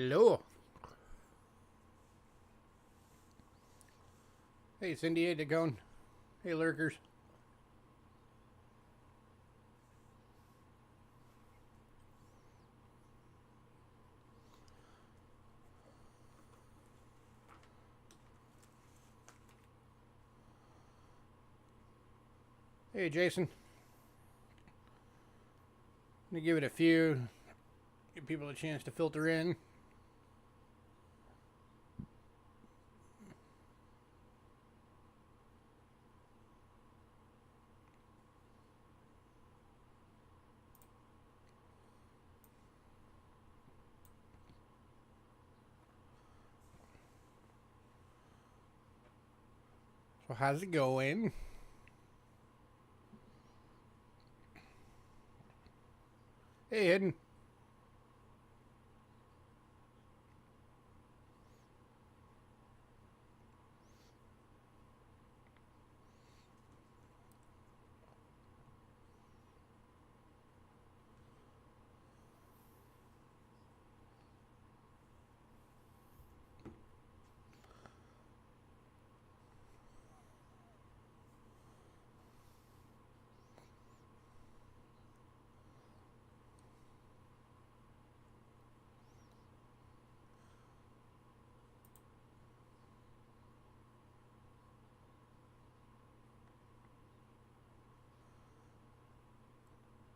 Hello. Hey, Cindy, how's it going? Hey, lurkers. Hey, Jason. Let me give it a few. Give people a chance to filter in. So how's it going? Hey, Hidden.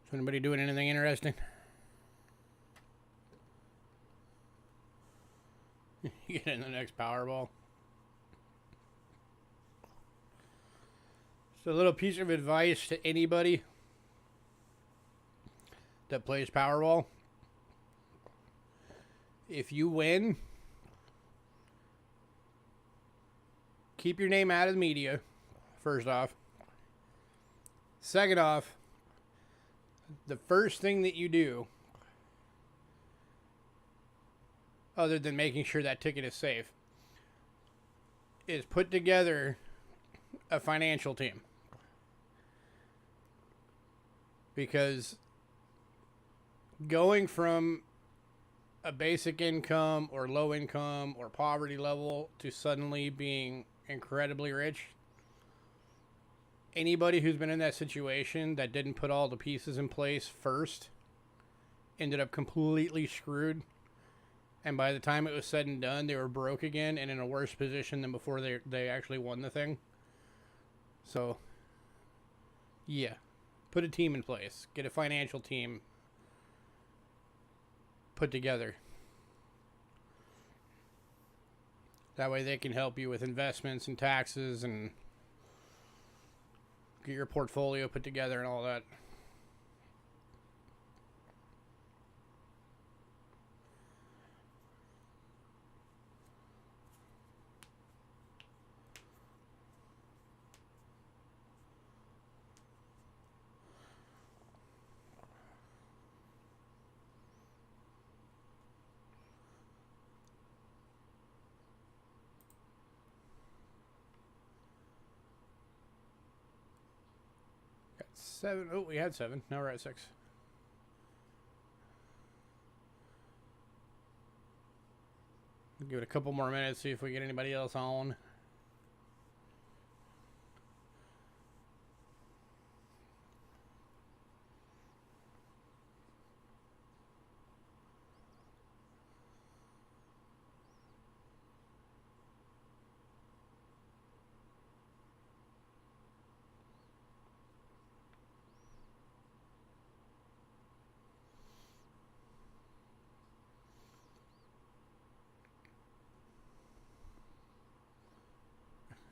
Is anybody doing anything interesting? Get in the next Powerball. So a little piece of advice to anybody that plays Powerball. If you win, keep your name out of the media, first off. Second off, the first thing that you do, other than making sure that ticket is safe, is put together a financial team. Because going from a basic income or low income or poverty level to suddenly being incredibly rich, anybody who's been in that situation that didn't put all the pieces in place first ended up completely screwed. And by the time it was said and done, they were broke again and in a worse position than before they actually won the thing. So, yeah. Put a team in place. Get a financial team put together. That way they can help you with investments and taxes and get your portfolio put together and all that. Got 7. Oh, we had 7. Now we're at 6. Give it a couple more minutes, see if we get anybody else on.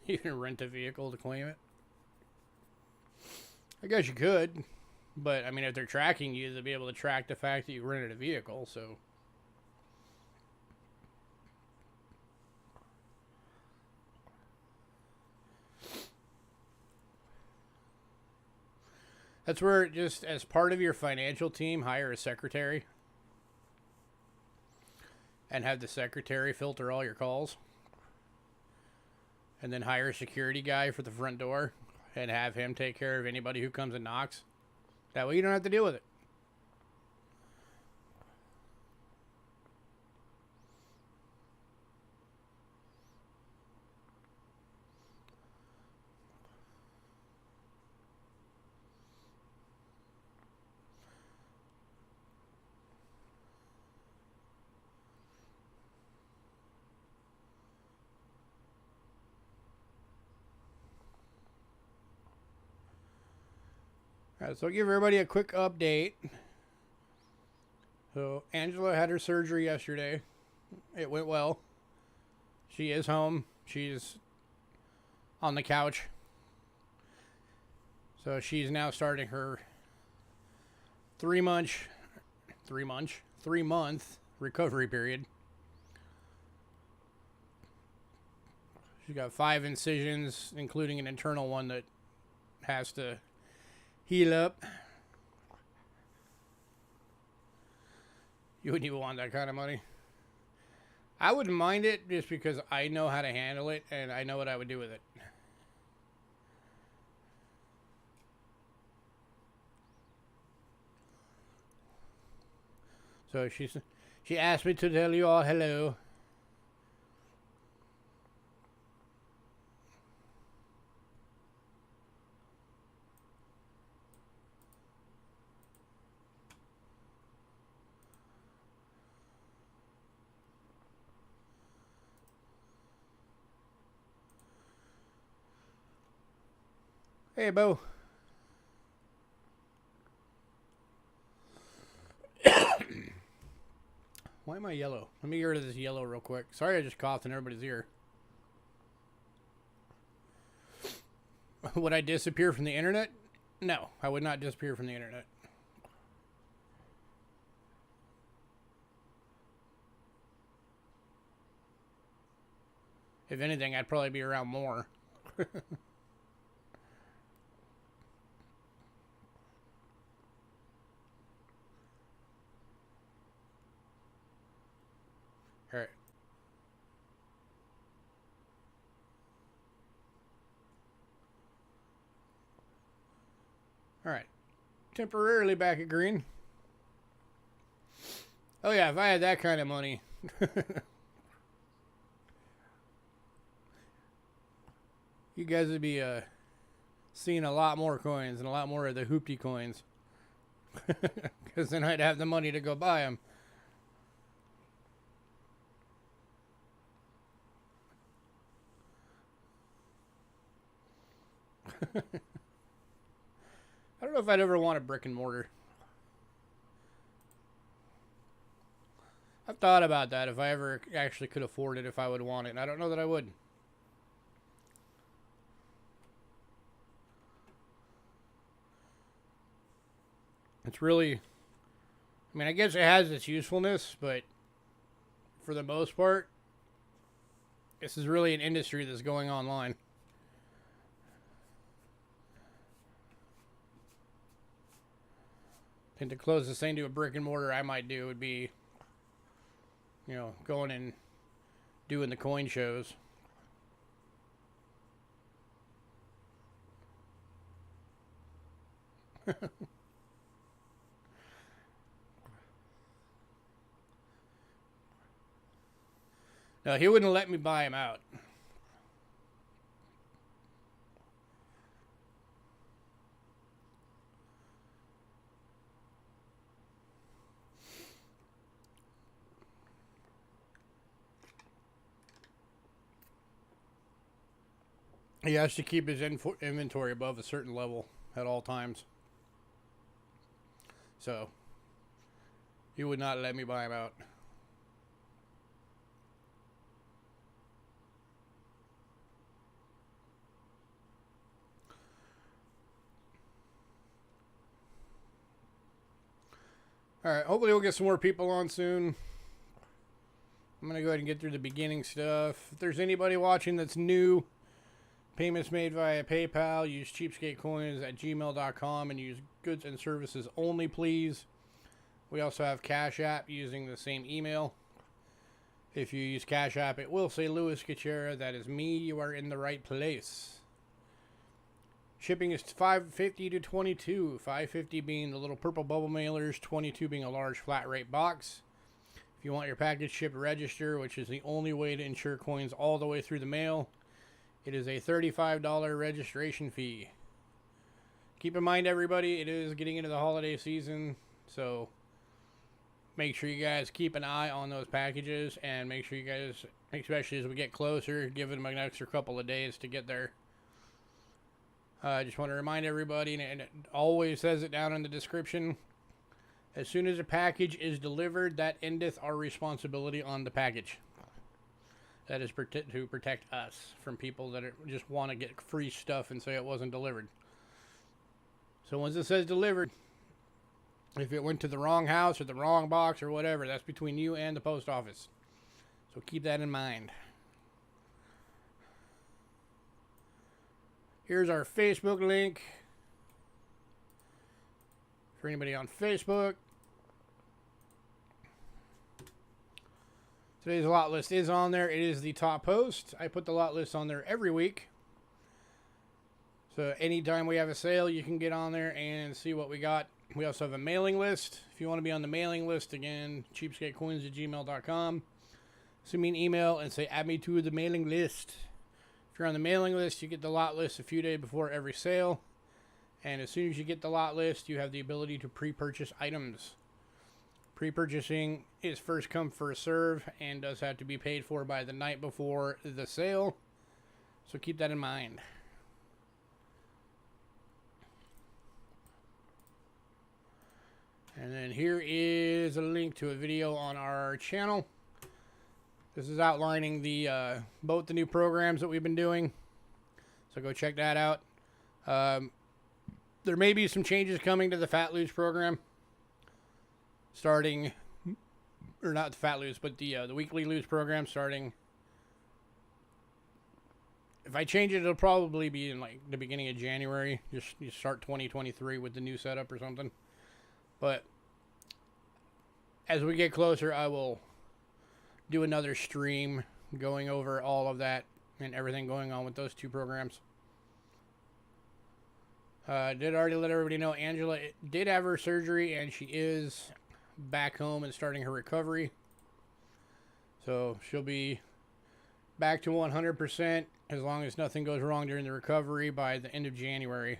You can rent a vehicle to claim it. I guess you could. But, I mean, if they're tracking you, they'll be able to track the fact that you rented a vehicle, so. That's where, just as part of your financial team, hire a secretary. And have the secretary filter all your calls. And then hire a security guy for the front door and have him take care of anybody who comes and knocks. That way you don't have to deal with it. Alright, so I'll give everybody a quick update. So, Angela had her surgery yesterday. It went well. She is home. She's on the couch. So, she's now starting her 3 month recovery period. She's got 5 incisions, including an internal one that has to heal up. You wouldn't even want that kind of money. I wouldn't mind it just because I know how to handle it and I know what I would do with it. So she asked me to tell you all hello. Hey, Bo. Why am I yellow? Let me get rid of this yellow real quick. Sorry I just coughed in everybody's ear. Would I disappear from the internet? No, I would not disappear from the internet. If anything, I'd probably be around more. Alright. Alright. Temporarily back at green. Oh yeah, if I had that kind of money. You guys would be seeing a lot more coins and a lot more of the hoopty coins. Because then I'd have the money to go buy them. I don't know if I'd ever want a brick and mortar. I've thought about that, if I ever actually could afford it, if I would want it. And I don't know that I would. It's really... I mean, I guess it has its usefulness, but for the most part, this is really an industry that's going online. And to close this thing to a brick and mortar, I might do would be, you know, going and doing the coin shows. No, he wouldn't let me buy him out. He has to keep his inventory above a certain level at all times. So, he would not let me buy him out. Alright, hopefully we'll get some more people on soon. I'm going to go ahead and get through the beginning stuff. If there's anybody watching that's new, payments made via PayPal, use Cheapskate Coins at gmail.com and use goods and services only, please. We also have Cash App using the same email. If you use Cash App, it will say Louis Gachera. That is me. You are in the right place. Shipping is $5.50 to $22. $5.50 being the little purple bubble mailers, $22 being a large flat rate box. If you want your package shipped, register, which is the only way to insure coins all the way through the mail. It is a $35 registration fee. Keep in mind, everybody, it is getting into the holiday season, so make sure you guys keep an eye on those packages, and make sure you guys, especially as we get closer, give them an extra couple of days to get there. I just want to remind everybody, and it always says it down in the description, as soon as a package is delivered, that endeth our responsibility on the package. That is to protect us from people that just want to get free stuff and say it wasn't delivered. So once it says delivered, if it went to the wrong house or the wrong box or whatever, that's between you and the post office. So keep that in mind. Here's our Facebook link for anybody on Facebook. Today's lot list is on there. It is the top post. I put the lot list on there every week. So anytime we have a sale, you can get on there and see what we got. We also have a mailing list. If you want to be on the mailing list, again, cheapskatecoins@gmail.com. Send me an email and say, add me to the mailing list. If you're on the mailing list, you get the lot list a few days before every sale. And as soon as you get the lot list, you have the ability to pre-purchase items. Pre-purchasing is first come, first serve, and does have to be paid for by the night before the sale. So keep that in mind. And then here is a link to a video on our channel. This is outlining the both the new programs that we've been doing. So go check that out. There may be some changes coming to the Fat Loose program. Starting, or not the Fat Loose, but the Weekly Loots program starting. If I change it, it'll probably be in like the beginning of January. Just you start 2023 with the new setup or something. But as we get closer, I will do another stream going over all of that and everything going on with those two programs. Did already let everybody know Angela did have her surgery and she is back home and starting her recovery. So she'll be back to 100% as long as nothing goes wrong during the recovery by the end of January.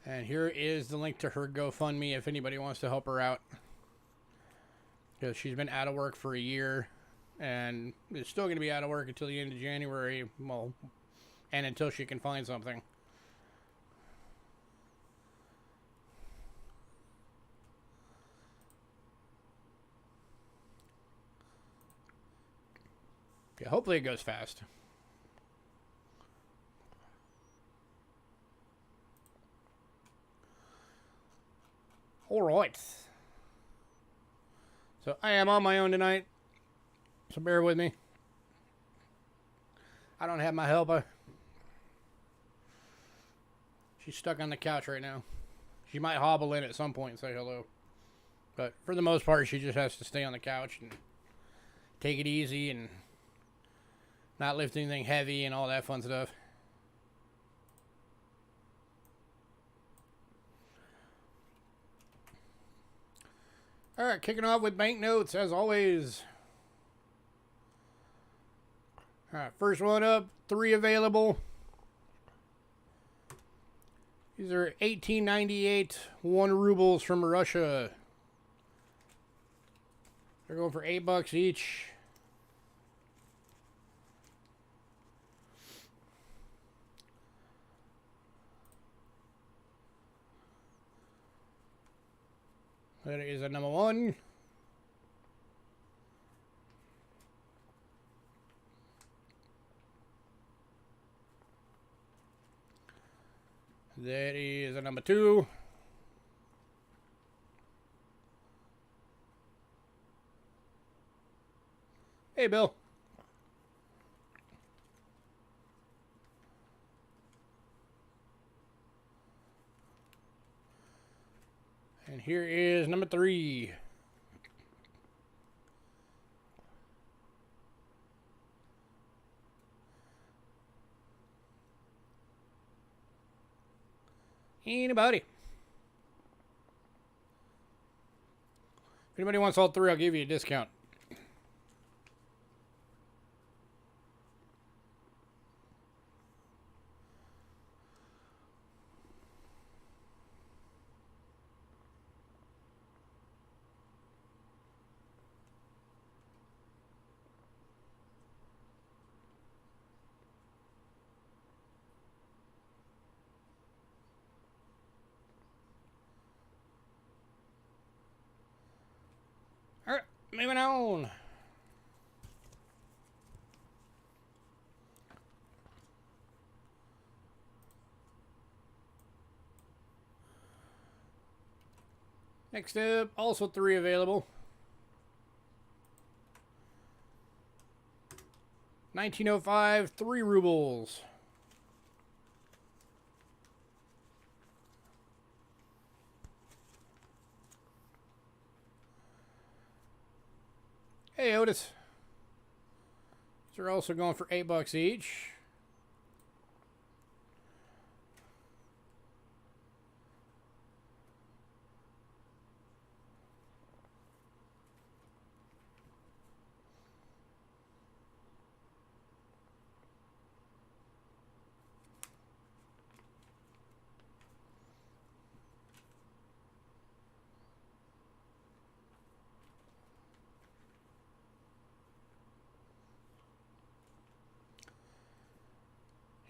And here is the link to her GoFundMe if anybody wants to help her out. Because she's been out of work for a year. And is still going to be out of work until the end of January. Well, and until she can find something. Yeah, hopefully it goes fast. Alright. So I am on my own tonight. So bear with me. I don't have my helper. She's stuck on the couch right now. She might hobble in at some point and say hello. But for the most part, she just has to stay on the couch and take it easy and not lift anything heavy and all that fun stuff. Alright, kicking off with banknotes as always. Alright, first one up, 3 available. These are 1898 1 rubles from Russia. They're going for $8 each. That is a number 1. That is a number 2. Hey, Bill. And here is number 3. Anybody? If anybody wants all 3, I'll give you a discount. moving on. Next up, also 3 available. 1905, 3 rubles. Hey, Otis. These are also going for $8 each.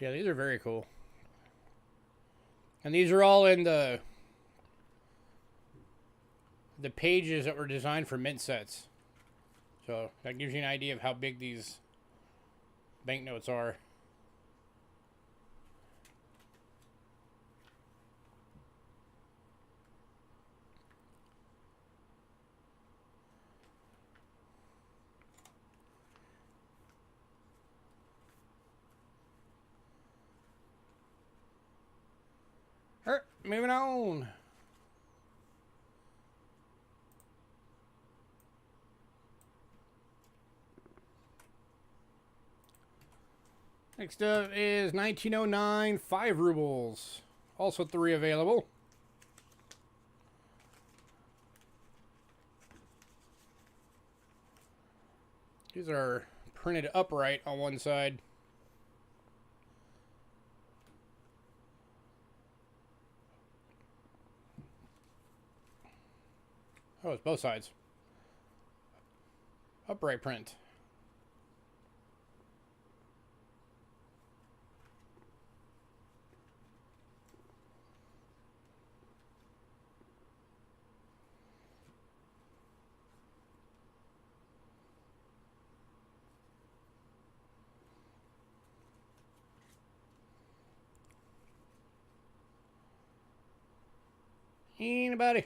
Yeah, these are very cool. And these are all in the pages that were designed for mint sets. So that gives you an idea of how big these banknotes are. Alright, moving on. Next up is 1909, 5 rubles. Also 3 available. These are printed upright on one side. Oh, it's both sides. Upright print. Anybody?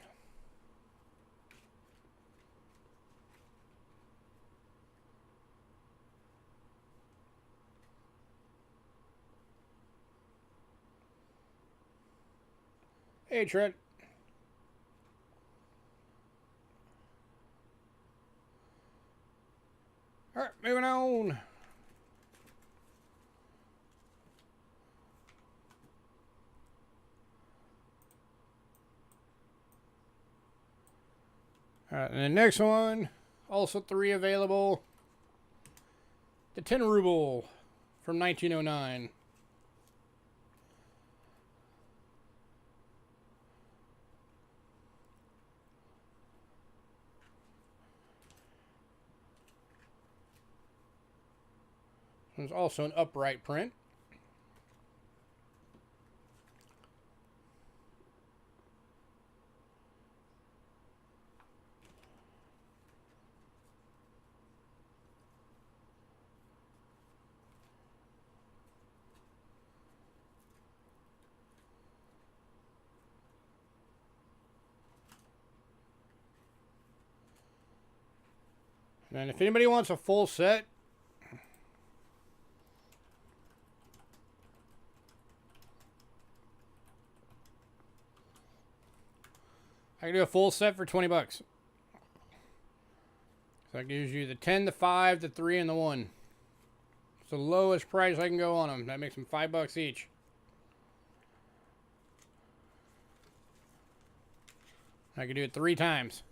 Hey, Trent. Alright, moving on. Alright, and the next one, also 3 available. The 10 ruble from 1909. There's also an upright print. And if anybody wants a full set, I can do a full set for $20. So that gives you the 10, the 5, the 3, and the 1. It's the lowest price I can go on them. That makes them $5 each. I can do it 3 times.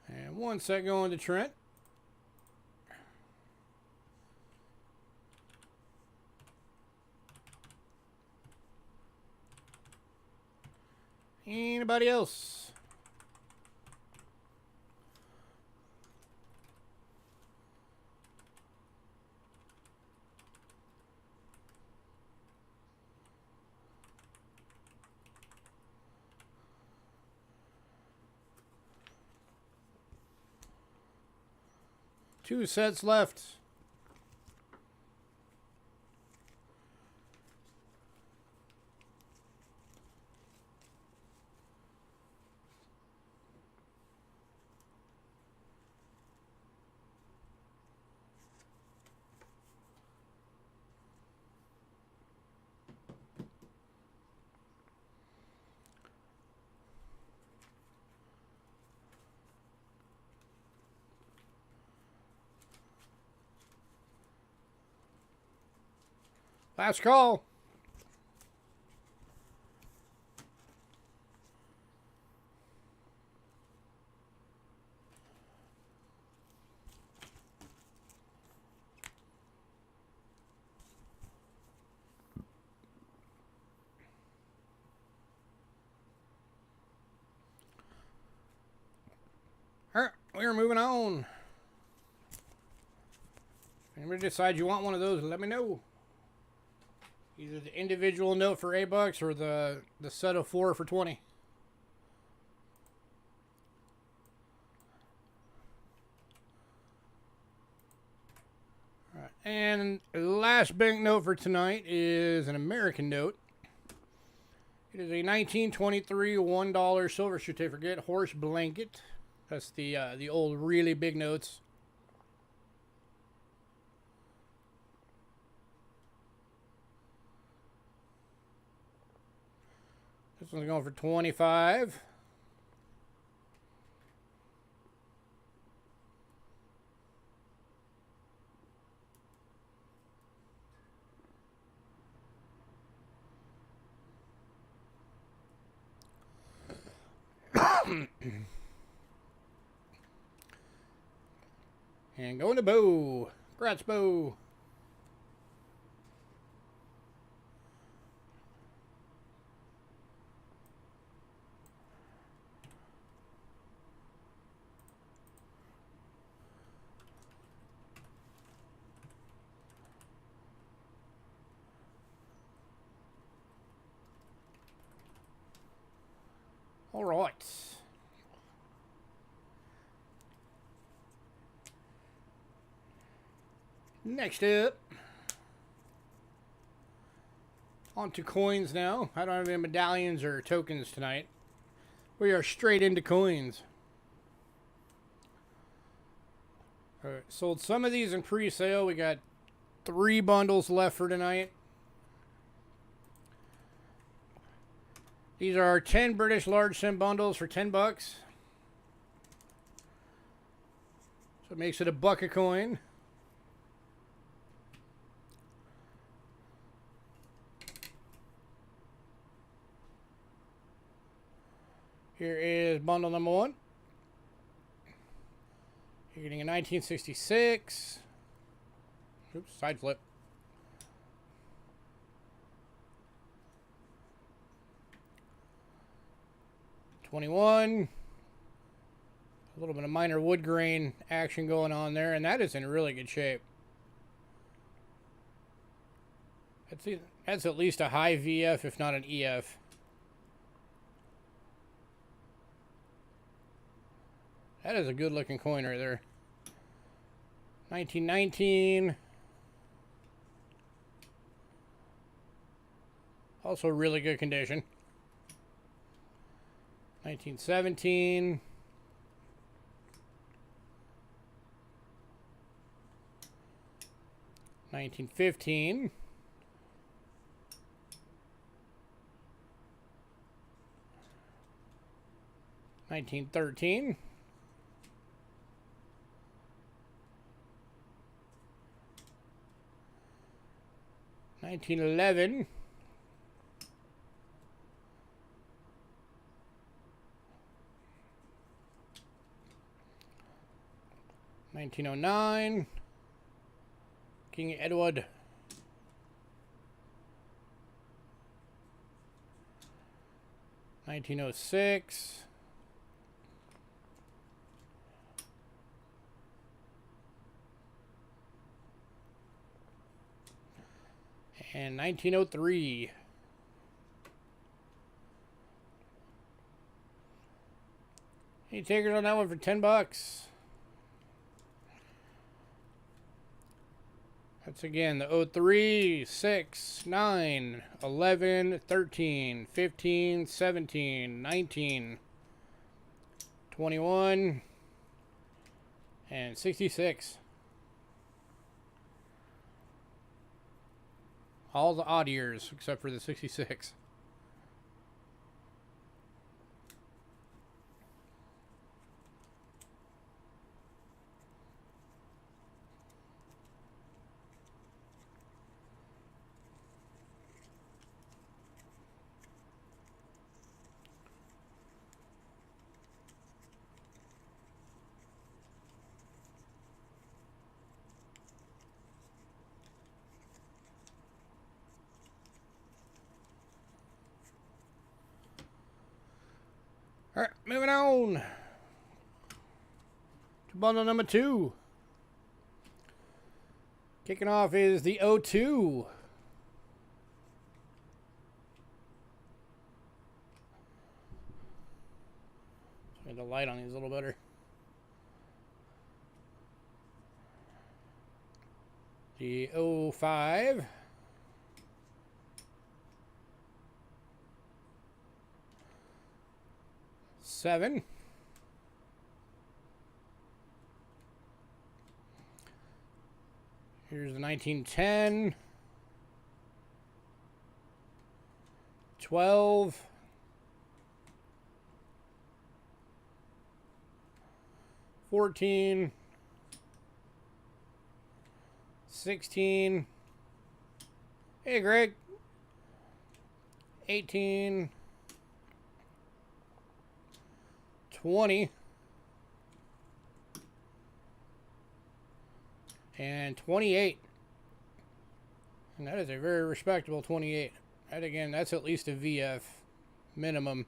And 1 set going to Trent. Anybody else? 2 sets left. Last call. All right, we're moving on. If anybody decides you want one of those, let me know. Either the individual note for $8 or the set of 4 for 20. All right, and last banknote for tonight is an American note. It is a 1923 $1 silver certificate horse blanket. That's the old really big notes. This one's going for 25. And going to Bo. Congrats, Bo. All right. Next up, on to coins now. I don't have any medallions or tokens tonight. We are straight into coins. All right, sold some of these in pre-sale. We got 3 bundles left for tonight. These are 10 British large sim bundles for $10. So it makes it $1 a coin. Here is bundle number 1. You're getting a 1966. Oops, side flip. '21. A little bit of minor wood grain action going on there, and that is in really good shape. That's at least a high VF, if not an EF. That is a good looking coin right there. 1919. Also really good condition. 1917. 1915. 1913. 1911. 1909. King Edward. 1906. 1903. Any takers on that one for $10? That's again the 03, 6, 9, 11, 13, 15, 17, 19, 21, and 66. All the odd years except for the 66. Alright, moving on to bundle number 2. Kicking off is the 02. Get the light on these a little better. The 05. Seven. Here's the 1910. 12. 14. 16. Hey, Greg. 18. 20. And 28. And that is a very respectable 28. That again, that's at least a VF minimum.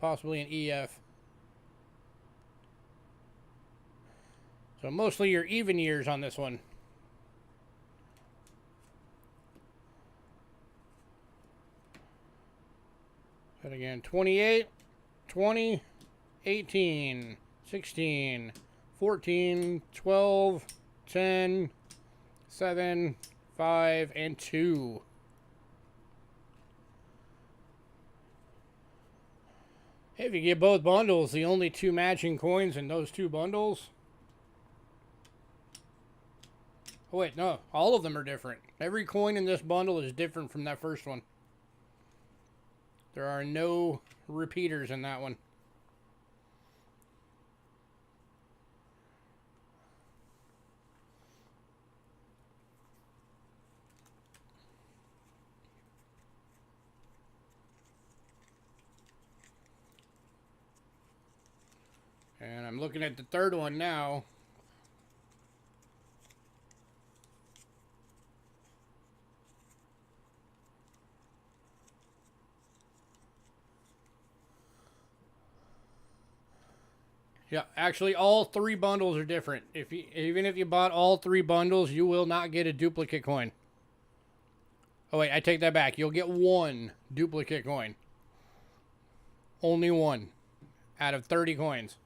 Possibly an EF. So mostly your even years on this one. But again, 28, 20, 18, 16, 14, 12, 10, 7, 5, and 2. If you get both bundles, the only two matching coins in those two bundles. Oh wait, no, all of them are different. Every coin in this bundle is different from that first one. There are no repeaters in that one. And I'm looking at the third one now. Yeah, actually all three bundles are different. Even if you bought all three bundles, you will not get a duplicate coin. Oh wait, I take that back. You'll get one duplicate coin. Only one out of 30 coins.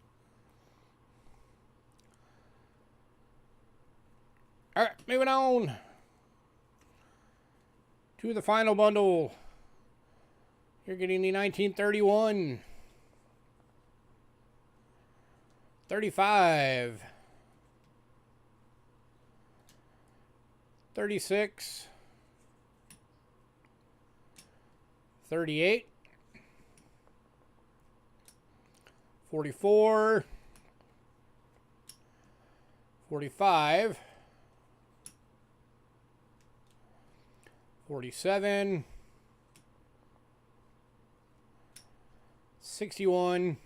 Alright, moving on to the final bundle. You're getting the 1931. 35. 36. 38. 44. 45. 47. 61.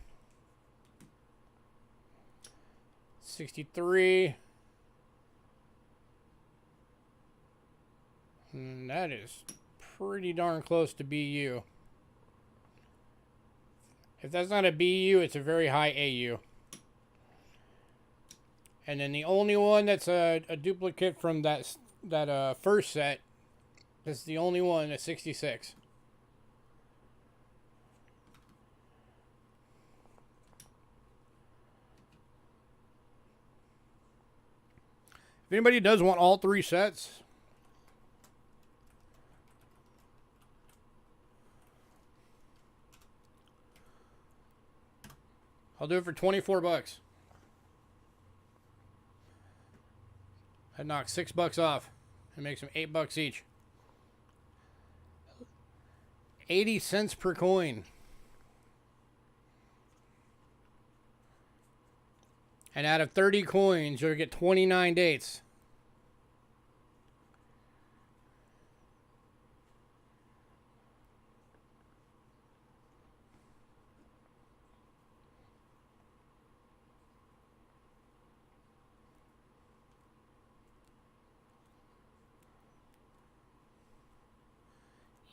63. And that is pretty darn close to BU. If that's not a BU, it's a very high AU. And then the only one that's a duplicate from that first set, this is the only one at 66. If anybody does want all 3 sets, I'll do it for 24 bucks. That knocks $6 off. It makes them $8 each. 80 cents per coin. And out of 30 coins, you'll get 29 dates.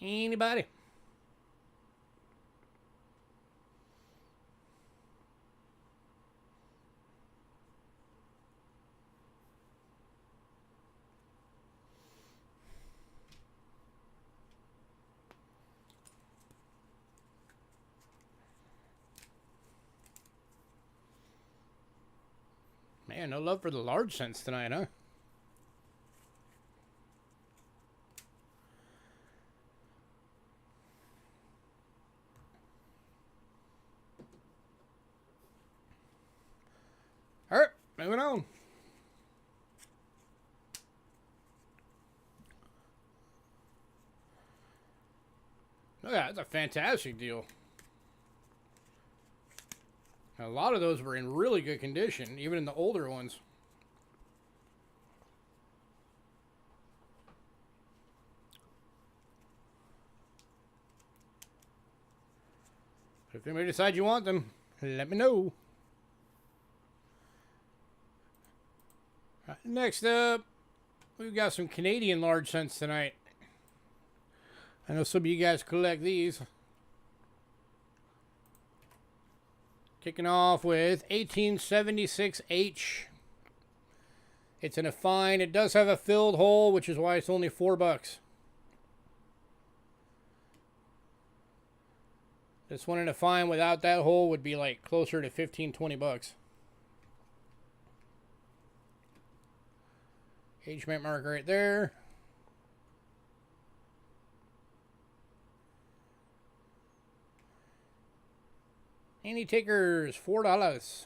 Anybody? Man, no love for the large cents tonight, huh? All right, moving on. Oh yeah, that's a fantastic deal. A lot of those were in really good condition, even in the older ones. If anybody decides you want them, let me know. Right, next up, we've got some Canadian large cents tonight. I know some of you guys collect these. Kicking off with 1876H. It's in a fine. It does have a filled hole, which is why it's only $4. This one in a fine without that hole would be like closer to 15, 20 bucks. Age mint mark right there. Any takers, $4.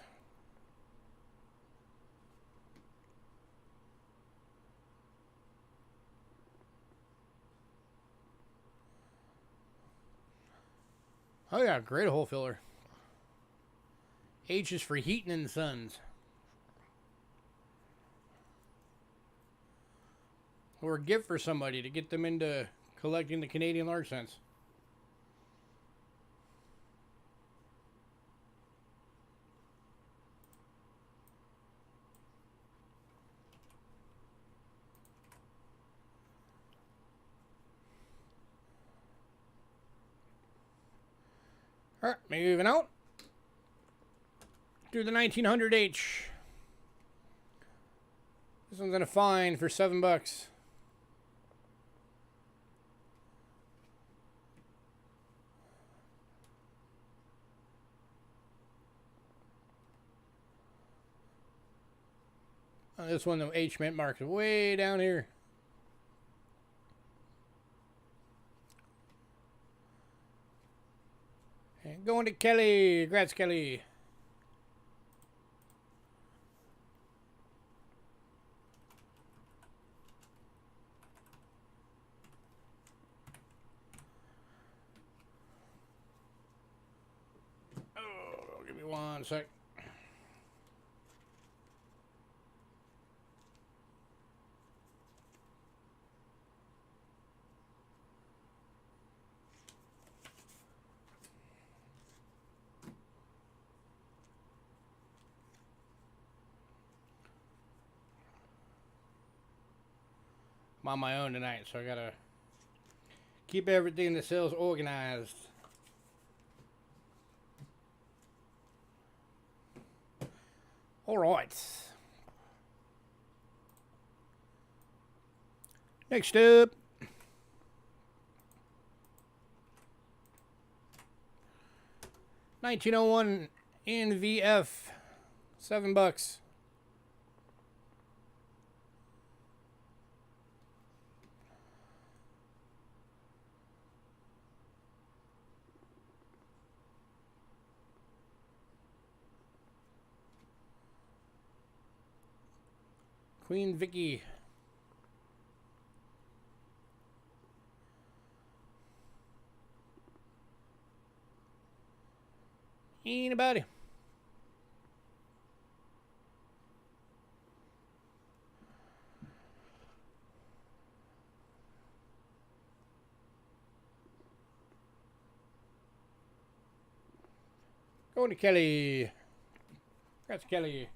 Oh yeah, great hole filler. H is for Heaton and Sons. Or a gift for somebody to get them into collecting the Canadian large cents. Alright, moving out. Do the 1900H. This one's in a fine for $7. This one, the H mint mark is way down here. And going to Kelly. Congrats, Kelly. Oh, give me 1 sec. I'm on my own tonight, so I gotta keep everything in the sales organized. All right. Next up, $1901 NVF, $7. Queen Vicky. Anybody? Going to Kelly. That's Kelly.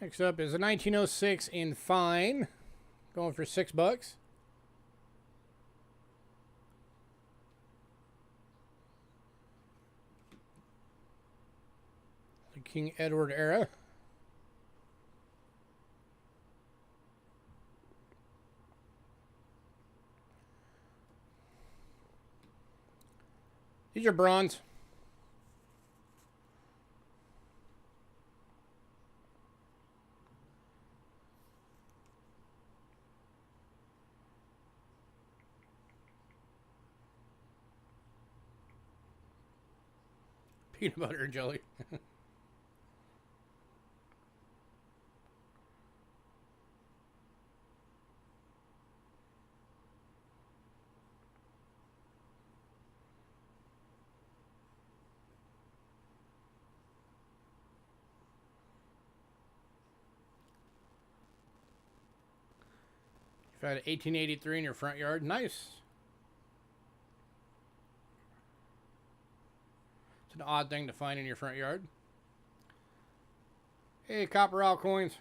Next up is a 1906 in fine. Going for $6. The King Edward era. These are bronze. Peanut butter and jelly. You've had an 1883 in your front yard. Nice. It's an odd thing to find in your front yard. Hey, copper out coins.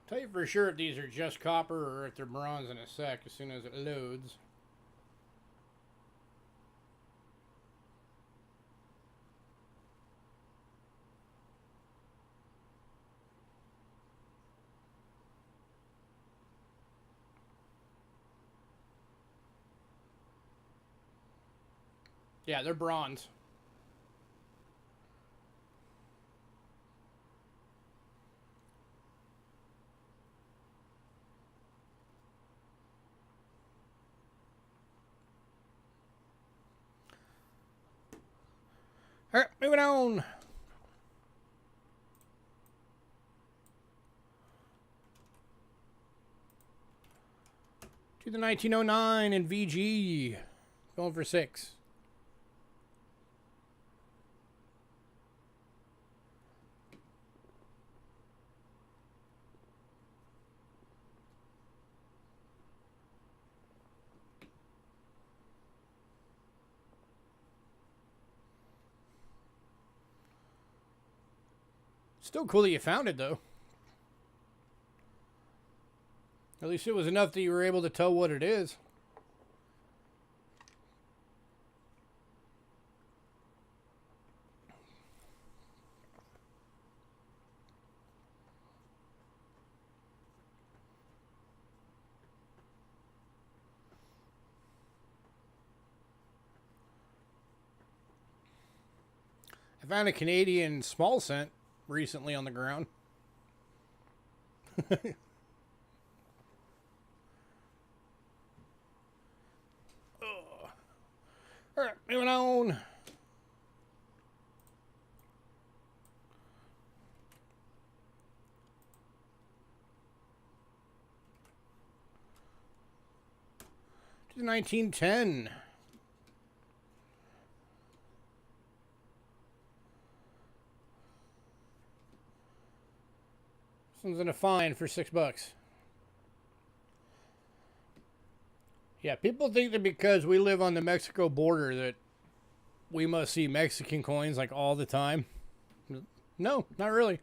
Tell you for sure if these are just copper or if they're bronze in a sec as soon as it loads. Yeah, they're bronze. All right, moving on. To the 1909 in VG. Going for $6. Still cool that you found it, though. At least it was enough that you were able to tell what it is. I found a Canadian small cent recently on the ground. All right, moving on. To 1910. This one's in a fine for $6. Yeah, people think that because we live on the Mexico border that we must see Mexican coins like all the time. No, not really.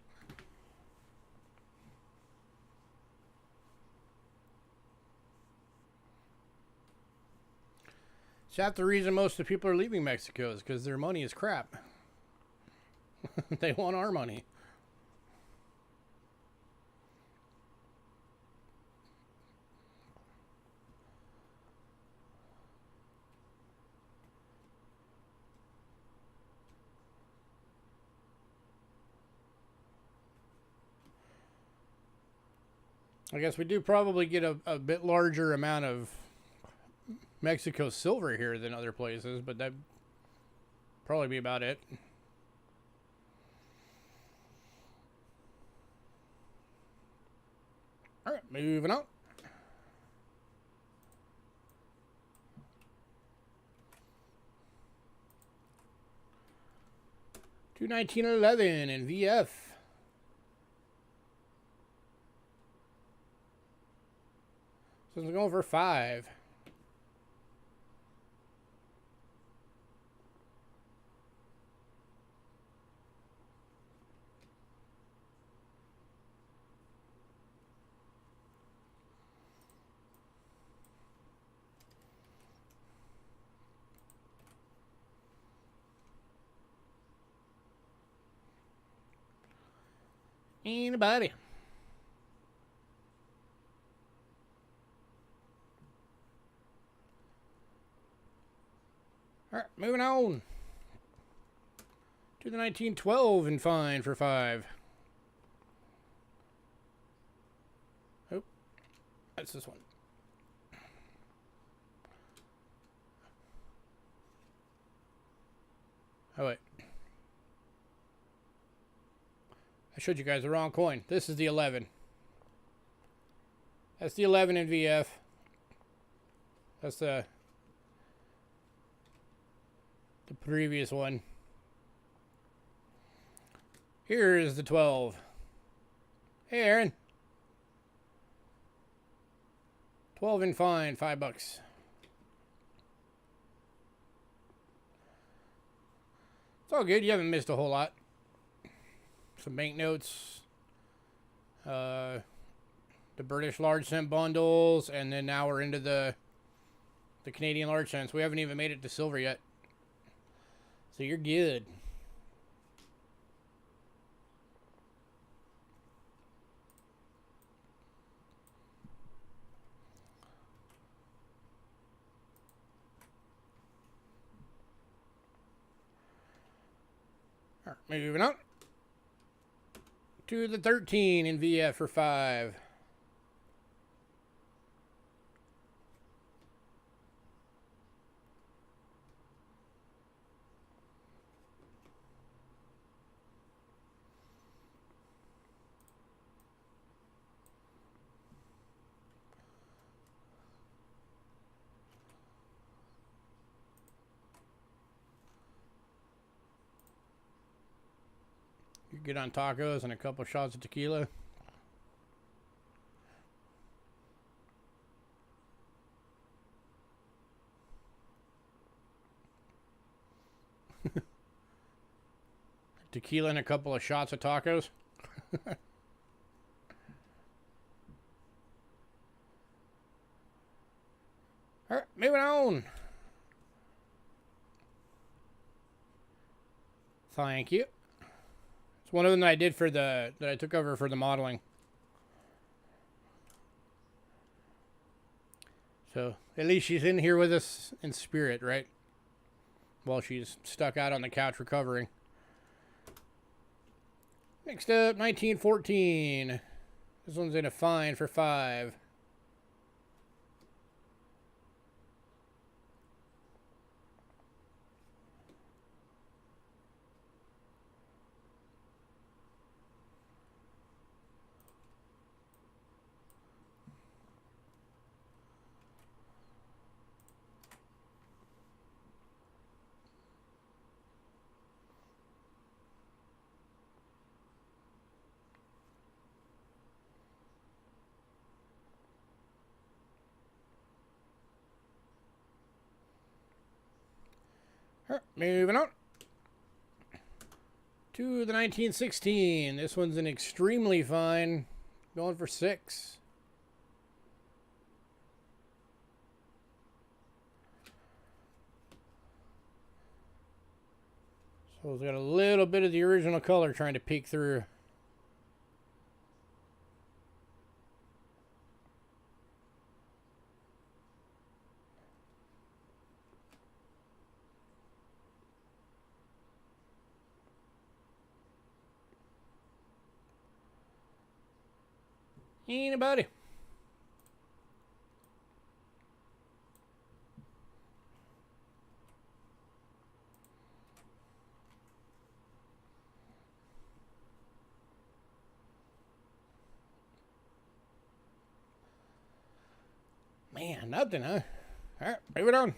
It's half the reason most of the people are leaving Mexico is because their money is crap. They want our money. I guess we do probably get a bit larger amount of Mexico silver here than other places, but that'd probably be about it. All right, moving on. To 1911 in VF. So it's going for 5. Anybody? All right, moving on. To the 1912 and fine for 5. Oh, that's this one. Oh, wait. I showed you guys the wrong coin. This is the 11. That's the 11 in VF. That's the previous one. Here is the 12. Hey, Aaron. 12 and fine, $5. It's all good. You haven't missed a whole lot. Some banknotes, the British large cent bundles, and then now we're into the Canadian large cents. We haven't even made it to silver yet, so you're good. All right, moving on. To the 13 in VF for 5. You get on tacos and a couple shots of tequila. Tequila and a couple of shots of tacos. All right, moving on. Thank you. It's one of them that I did for that I took over for the modeling. So at least she's in here with us in spirit, right? While she's stuck out on the couch recovering. Next up, 1914. This one's in a fine for 5. Moving on to the 1916. This one's an extremely fine, going for 6. So it's got a little bit of the original color trying to peek through. Anybody? Man, nothing, huh? All right, move it on.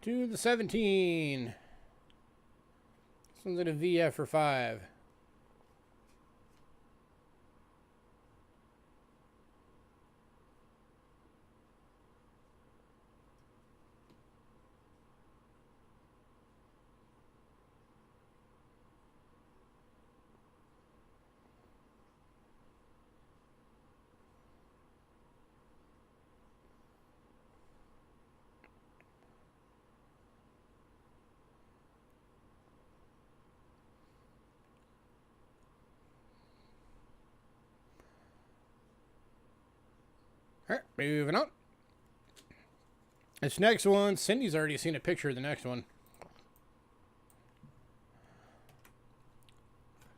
To the 17. This one's in a VF for 5. All right, moving on. This next one, Cindy's already seen a picture of the next one.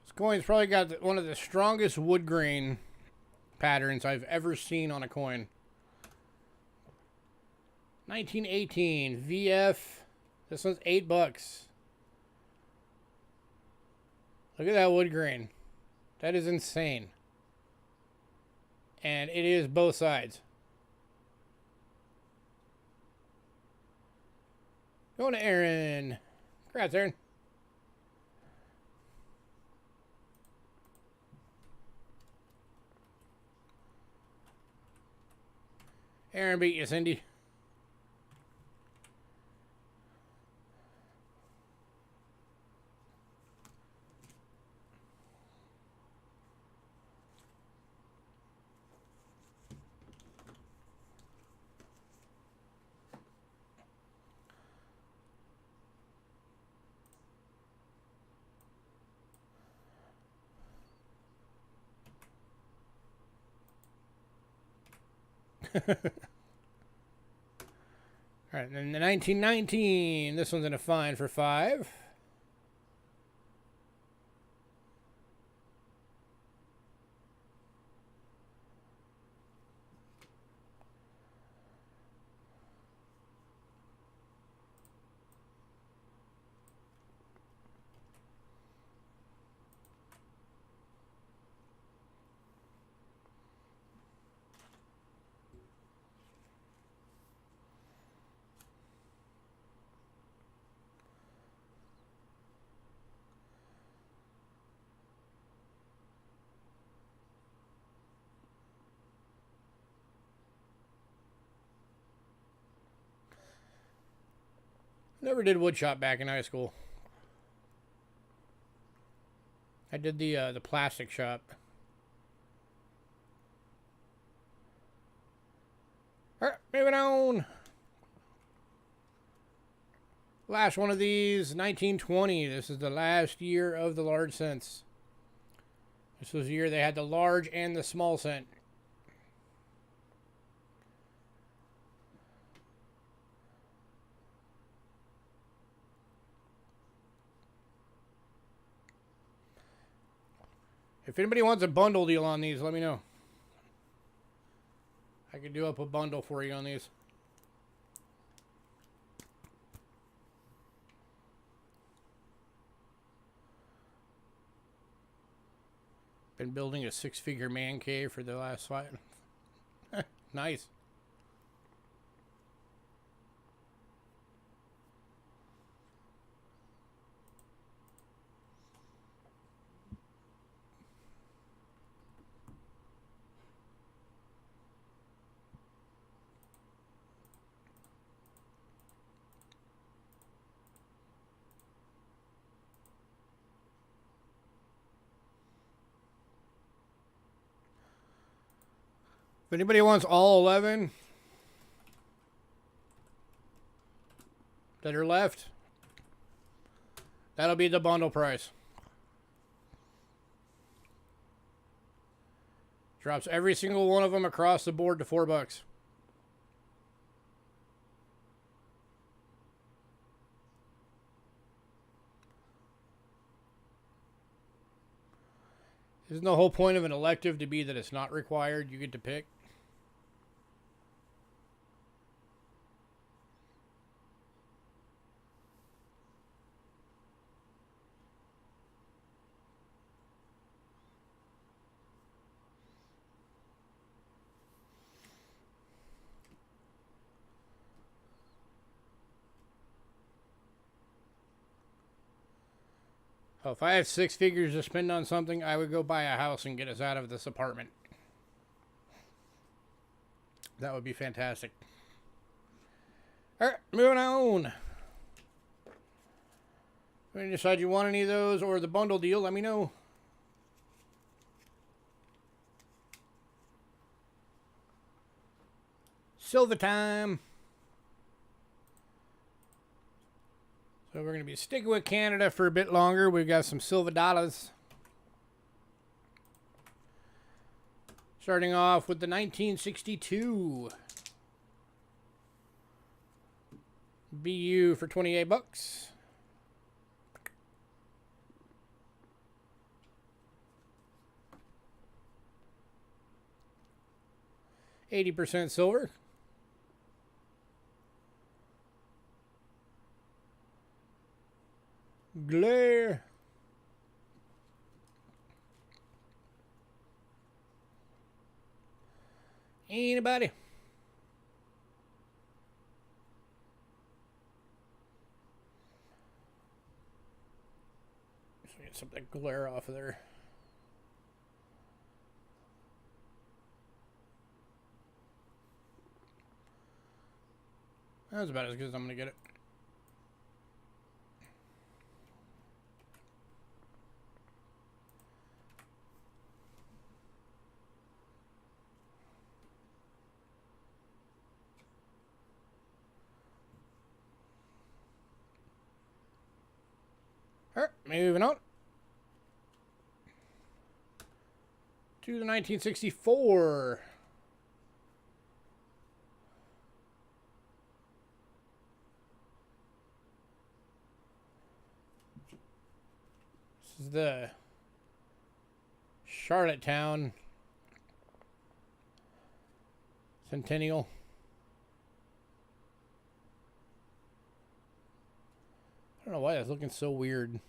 This coin's probably got one of the strongest wood grain patterns I've ever seen on a coin. 1918 VF. This one's $8. Look at that wood grain. That is insane. And it is both sides. Going to Aaron. Congrats, Aaron. Aaron beat you, Cindy. All right, then the 1919. This one's in a fine for 5. Never did woodshop back in high school. I did the plastic shop. All right, moving on. Last one of these, 1920. This is the last year of the large cents. This was the year they had the large and the small cent. If anybody wants a bundle deal on these, let me know. I could do up a bundle for you on these. Been building a 6-figure man cave for the last 5. Nice. If anybody wants all 11 that are left, that'll be the bundle price. Drops every single one of them across the board to $4. Isn't the whole point of an elective to be that it's not required? You get to pick. Oh, if I had 6 figures to spend on something, I would go buy a house and get us out of this apartment. That would be fantastic. Alright, moving on. When you decide you want any of those or the bundle deal, let me know. Silver time. So we're going to be sticking with Canada for a bit longer. We've got some silver dollars. Starting off with the 1962 BU for 28 bucks. %, silver. Glare. Anybody? Just get some of that glare off of there. That's about as good as I'm going to get it. Alright, moving on to the 1964. This is the Charlottetown Centennial. I don't know why that's looking so weird.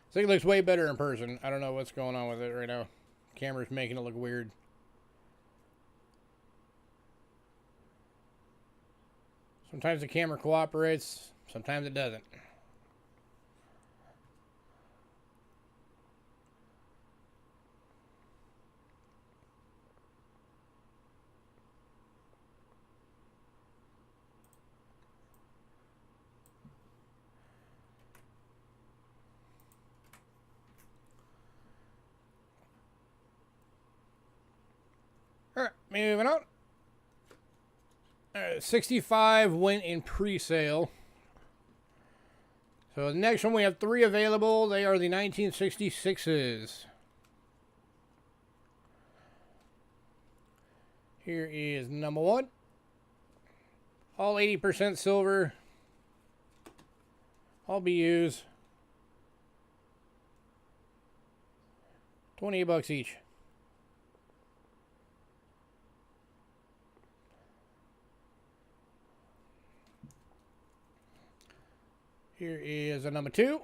I think it looks way better in person. I don't know what's going on with it right now. Camera's making it look weird. Sometimes the camera cooperates, sometimes it doesn't. Alright, moving on. 65 went in pre-sale. So the next one, we have 3 available. They are the 1966s. Here is number 1. All 80% silver. All BUs. 28 bucks each. Here is a number 2.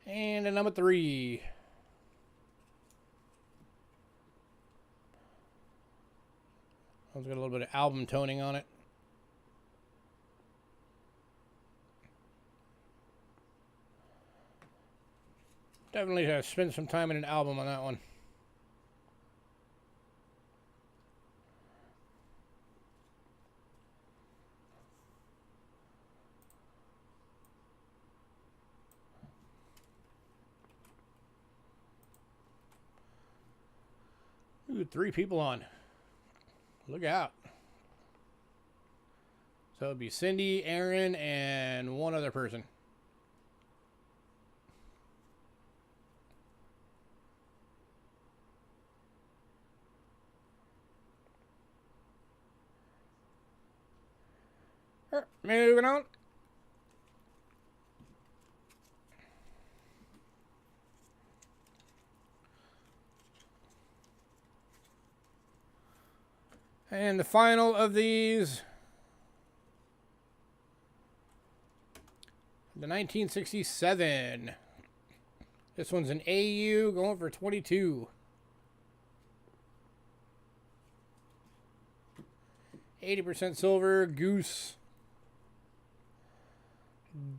And a number 3. It's got a little bit of album toning on it. Definitely have to spend some time in an album on that one. Ooh, 3 people on. Look out. So it'd be Cindy, Aaron, and one other person. All right, moving on. And the final of these, The 1967. This one's an AU going for 22. 80% silver, goose.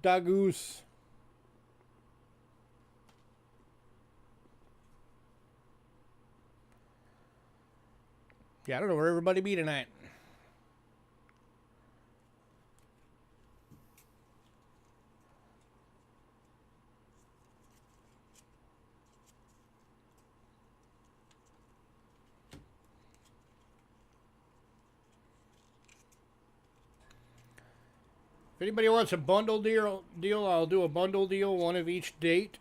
Da goose. Yeah, I don't know where everybody be tonight. If anybody wants a bundle deal, I'll do a bundle deal, one of each date.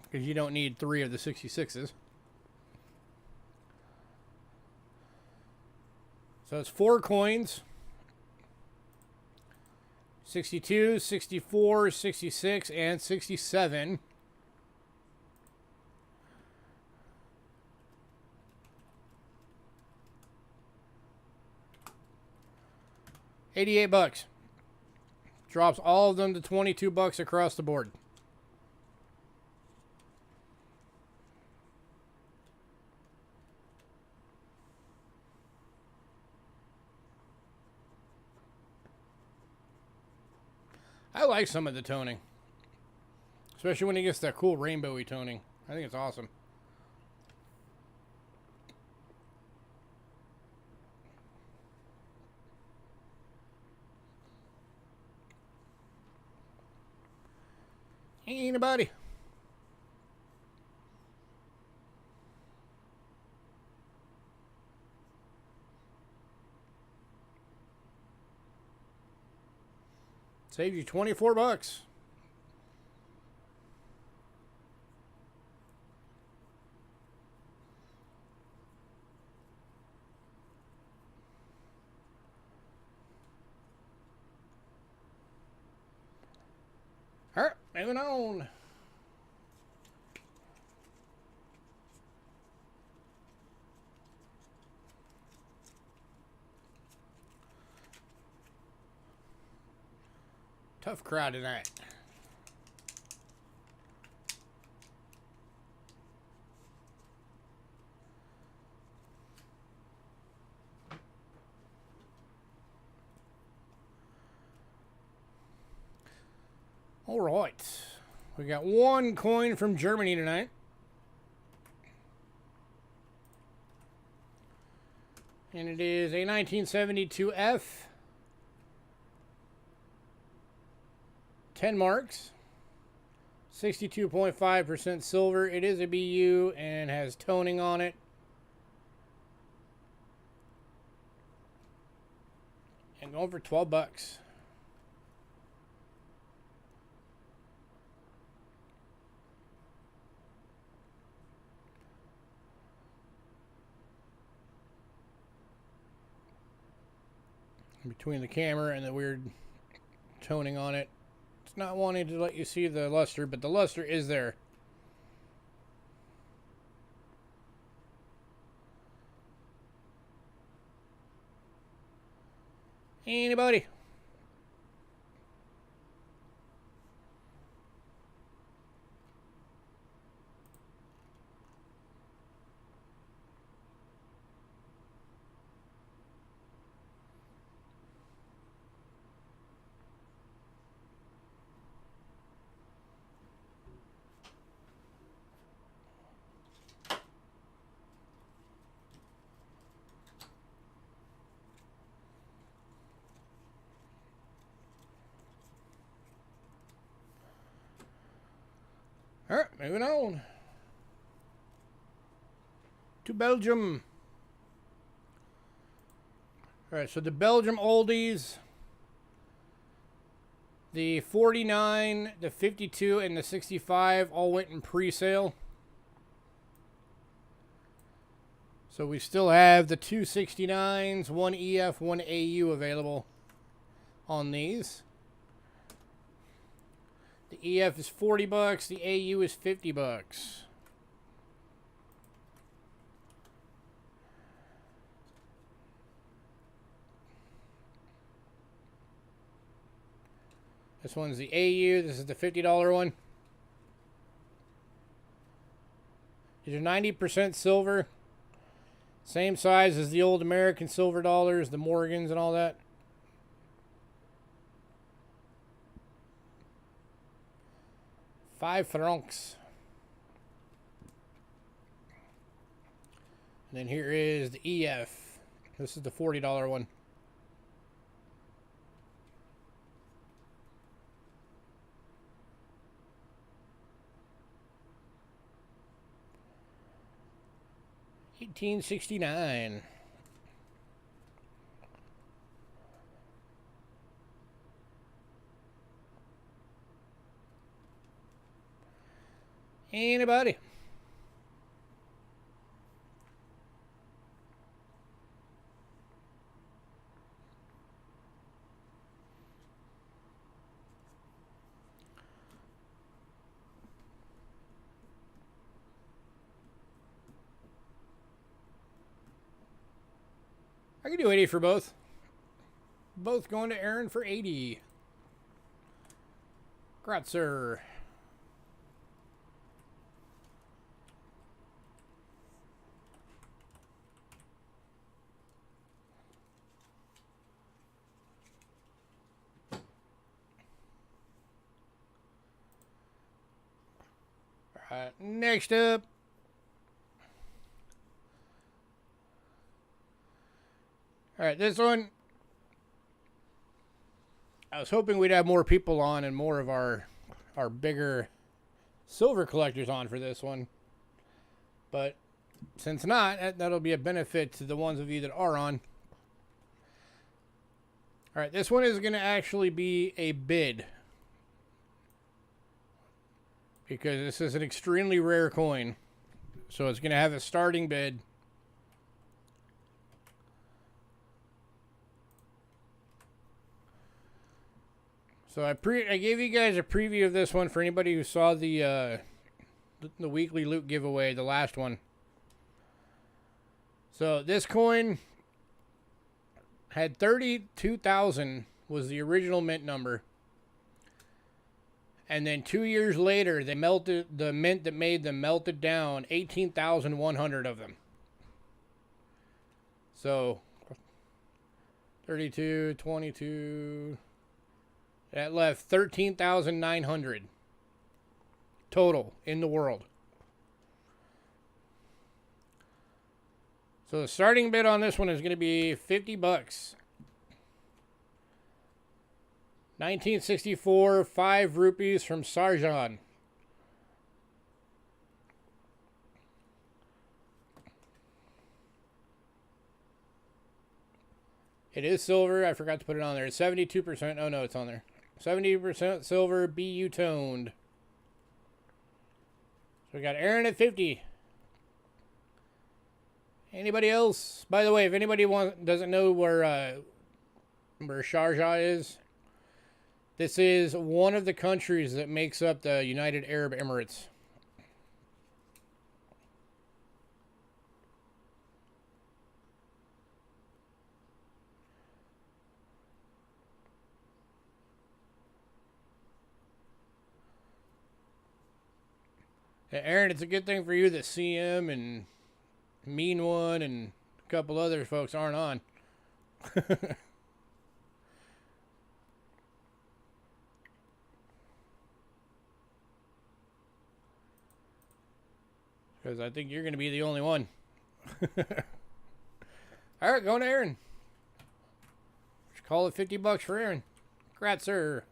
Because you don't need 3 of the 66s. So it's 4 coins. 62, 64, 66, and 67. $88. Drops all of them to $22 across the board. I like some of the toning. Especially when it gets that cool rainbowy toning. I think it's awesome. Anybody? Saves you $24. All right, moving on. Tough crowd tonight. All right. We got 1 coin from Germany tonight. And it is a 1972 F. 10 marks. 62.5% silver. It is a BU and has toning on it. And going for $12. Between the camera and the weird toning on it, it's not wanting to let you see the luster, but the luster is there. Anybody? All right, moving on to Belgium. All right, so the Belgium oldies, the 49, the 52, and the 65 all went in pre-sale. So we still have the 269s, 1 EF, 1 AU available on these. The EF is $40, the AU is $50. This one's the AU. This is the $50 one. These are 90% silver. Same size as the old American silver dollars, the Morgans and all that. $5. And then here is the EF. This is the $40 one. $18.69. Anybody? I can do 80 for both. Both going to Aaron for 80. Gratzer. Alright, next up. Alright, this one, I was hoping we'd have more people on and more of our bigger silver collectors on for this one. But since not, that'll be a benefit to the ones of you that are on. Alright, this one is going to actually be a bid. Because this is an extremely rare coin. So it's going to have a starting bid. So I gave you guys a preview of this one for anybody who saw the weekly loot giveaway, the last one. So this coin had 32,000 was the original mint number. And then 2 years later, they melted, the mint that made them melted down 18,100 of them. So 32, 22, that left 13,900 total in the world. So the starting bid on this one is going to be $50. 1964, 5 rupees from Sarjan. It is silver. I forgot to put it on there. It's 72%. Oh, no, it's on there. 70% silver, BU toned. So we got Aaron at 50. Anybody else? By the way, if anybody doesn't know where Sharjah is, this is one of the countries that makes up the United Arab Emirates. Aaron, it's a good thing for you that CM and Mean One and a couple other folks aren't on. Because I think you're going to be the only one. All right, going to Aaron. Just call it $50 for Aaron. Congrats, sir.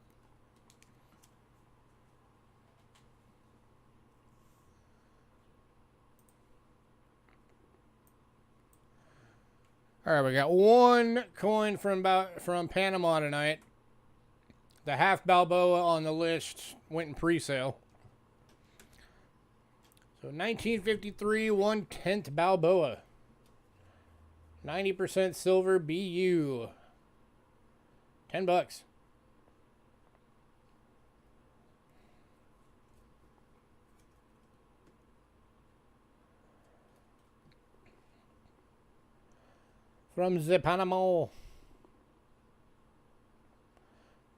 All right, we got one coin from Panama tonight. The half Balboa on the list went in pre-sale. So 1953, 1/10 Balboa. 90% silver BU. $10. From the Panama.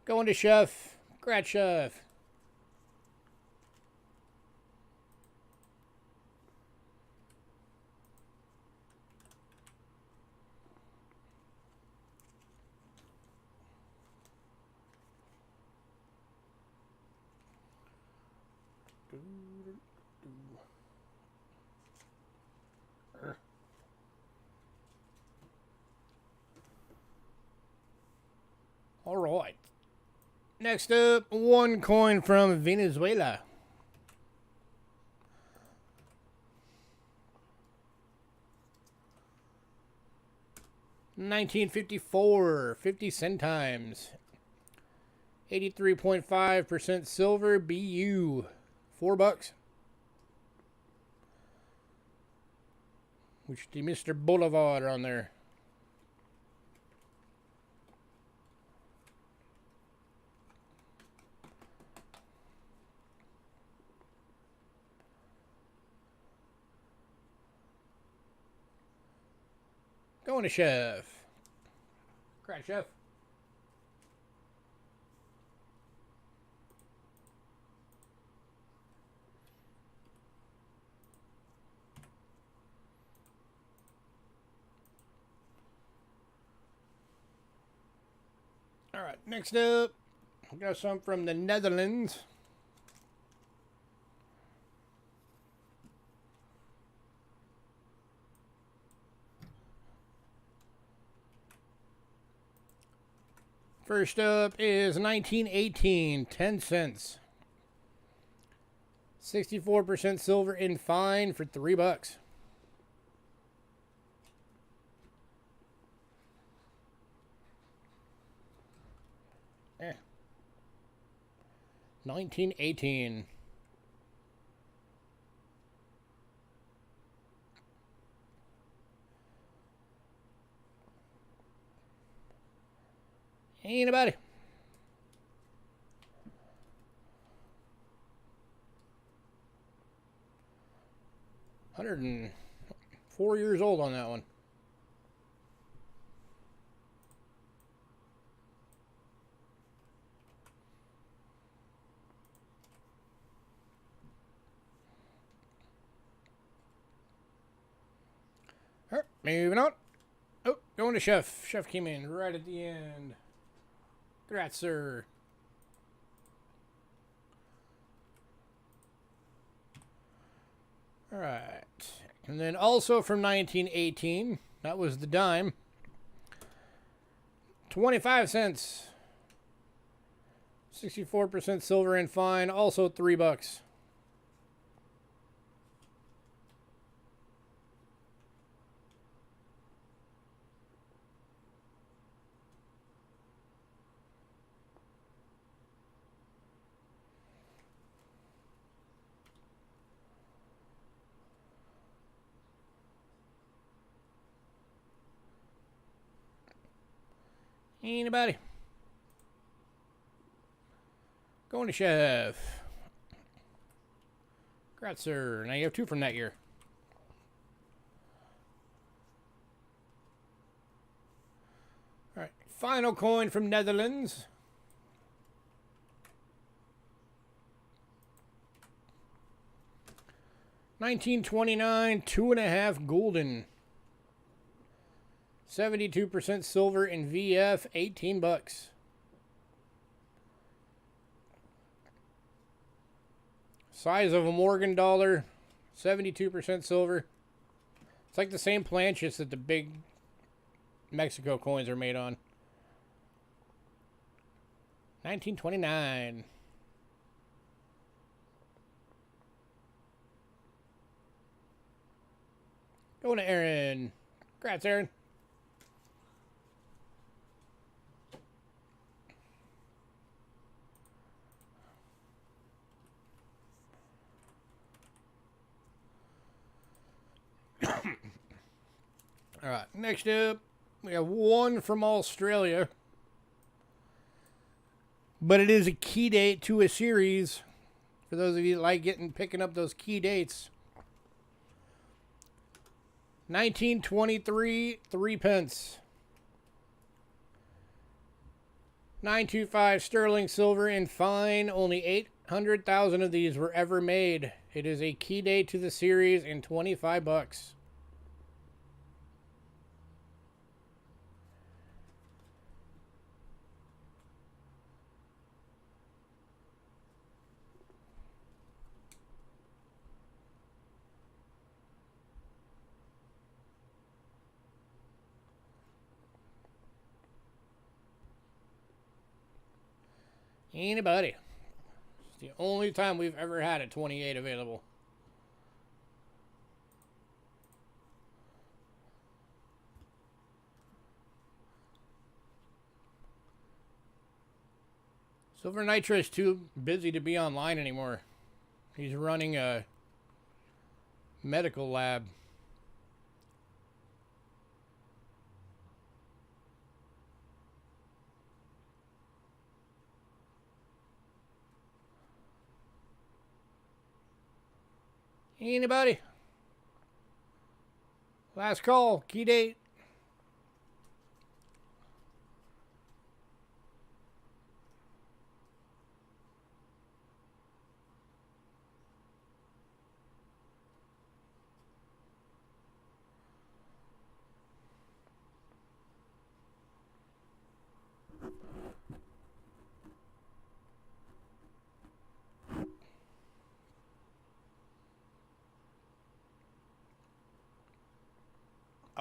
Going to Chef. Gratchef. All right. Next up, one coin from Venezuela. $19.54, 50 centimes. 83.5% silver, BU. $4. Which the Mr. Boulevard on there. Going to Chef. Crack Chef. All right, next up, we got some from the Netherlands. First up is 1918, 10 cents. 64% silver in fine for $3. Eh. 1918. Anybody? $104 old on that one. All right, moving on. Oh, going to Chef. Chef came in right at the end. Congrats, sir. All right. And then also from 1918, that was the dime. 25 cents. 64% silver and fine, also $3. Anybody? Going to Chef. Congrats, sir. Now you have 2 from that year. All right. Final coin from Netherlands. $19.29, 2.5 golden. 72% silver in VF, $18. Size of a Morgan dollar, 72% silver. It's like the same planches that the big Mexico coins are made on. 1929. Going to Aaron. Congrats, Aaron. All right, next up, we have one from Australia. But it is a key date to a series. For those of you that like picking up those key dates. 1923, 3 pence. 925 sterling silver in fine. Only 800,000 of these were ever made. It is a key date to the series in 25 bucks. Anybody. It's the only time we've ever had a 28 available. Silver Nitro is too busy to be online anymore. He's running a medical lab. Anybody? Last call. Key date.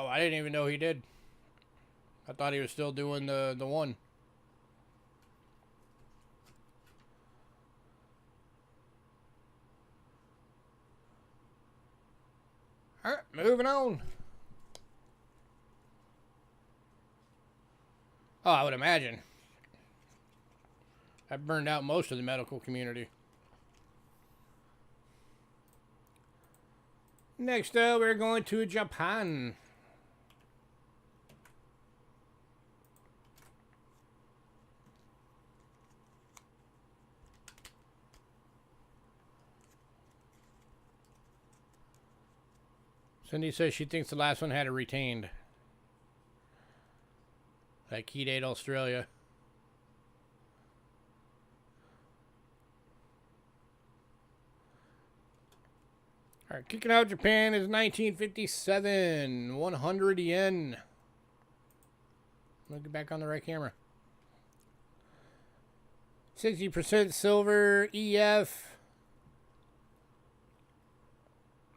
Oh, I didn't even know he did. I thought he was still doing the one. All right, moving on. Oh, I would imagine. I've burned out most of the medical community. Next up, we're going to Japan. Cindy says she thinks the last one had a retained. That key date Australia. Alright, kicking out Japan is 1957. 100 yen. Let me get back on the right camera. 60% silver, EF.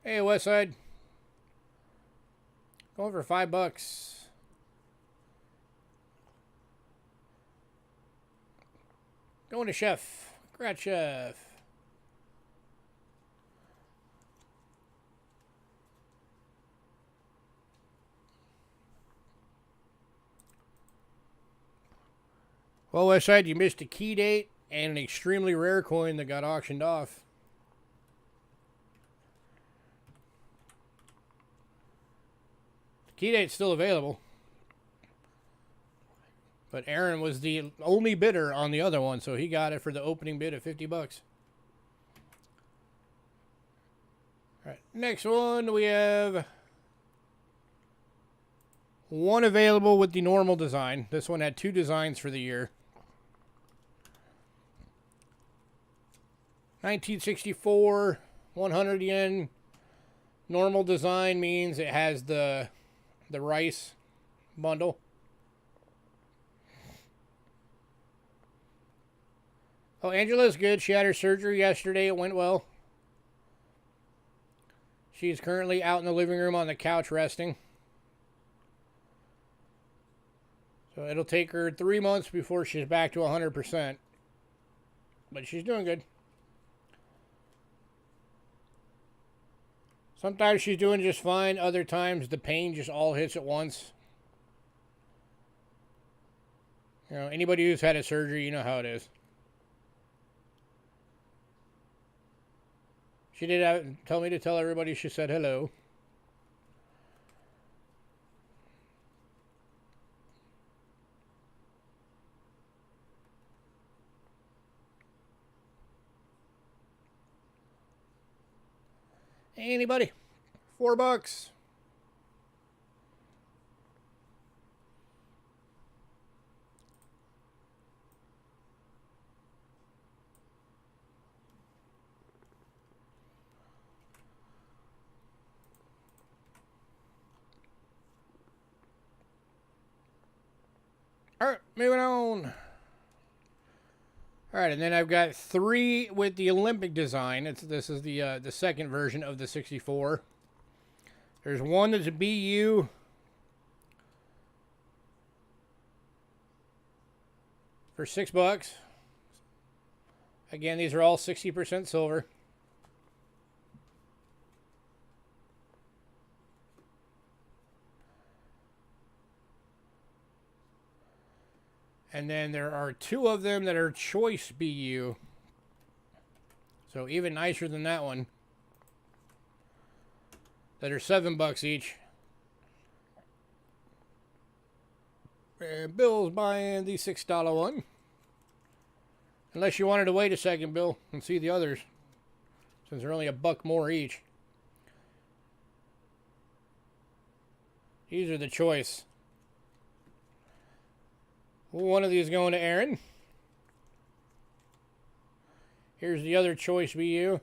Hey, Westside. Going for $5. Going to Chef. Congrats, Chef. Well, Westside, you missed a key date and an extremely rare coin that got auctioned off. The key date's still available. But Aaron was the only bidder on the other one, so he got it for the opening bid of $50. All right, next one we have one available with the normal design. This one had 2 designs for the year. 1964, 100 yen. Normal design means it has the rice bundle. Oh, Angela's good. She had her surgery yesterday. It went well. She's currently out in the living room on the couch resting. So it'll take her 3 months before she's back to 100%. But she's doing good. Sometimes she's doing just fine. Other times the pain just all hits at once. You know, anybody who's had a surgery, you know how it is. She did tell me to tell everybody she said hello. Anybody? $4. Alright, moving on. Alright, and then I've got 3 with the Olympic design. This is the second version of the 64. There's one that's a BU. For $6. Again, these are all 60% silver. And then there are 2 of them that are choice BU. So even nicer than that one. That are $7 each. And Bill's buying the $6 one. Unless you wanted to wait a second, Bill, and see the others. Since they're only $1 more each. These are the choice. One of these going to Aaron. Here's the other choice BU.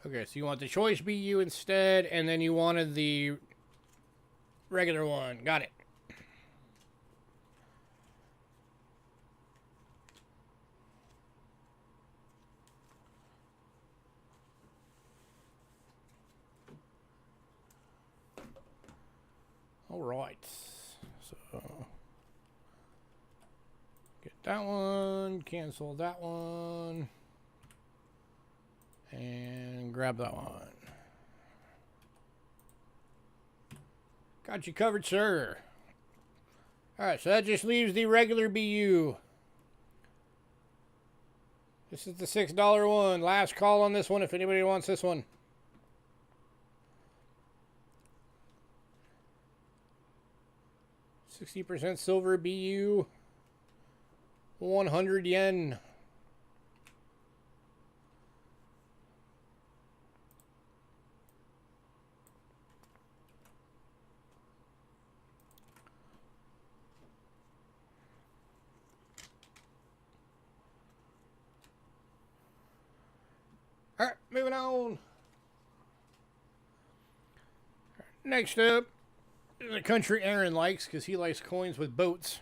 Okay, so you want the choice BU instead, and then you wanted the regular one. Got it. All right. So get that one, cancel that one. And grab that one. Got you covered, sir. Alright, so that just leaves the regular BU. This is the $6 one. Last call on this one if anybody wants this one. $60% silver BU. 100 yen. Alright, moving on. Next up is a country Aaron likes because he likes coins with boats.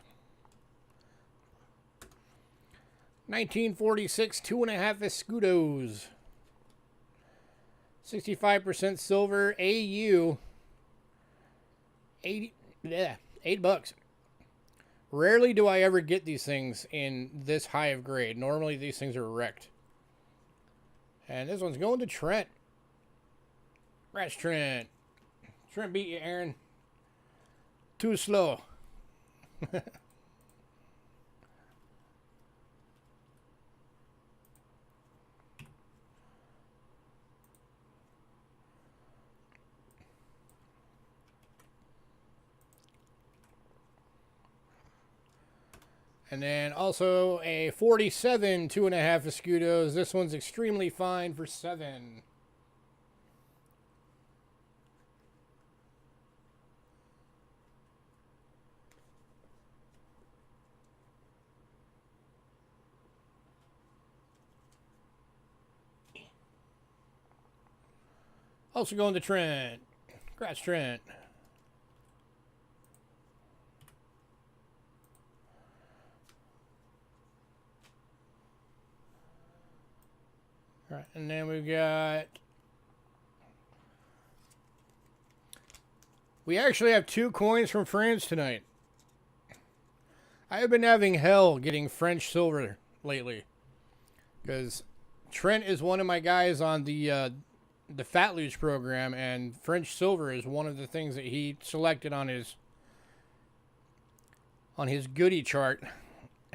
1946 2.5 escudos. 65% silver AU. 8 bucks. Rarely do I ever get these things in this high of grade. Normally these things are wrecked. And this one's going to Trent. Congrats, Trent. Trent beat you, Aaron. Too slow. And then also a 47 2.5 escudos. This one's extremely fine for 7. Also going to Trent. Congrats, Trent. All right, and then we've got... We actually have 2 coins from France tonight. I have been having hell getting French silver lately. Because Trent is one of my guys on the Fat Loots program, and French silver is one of the things that he selected on his goodie chart.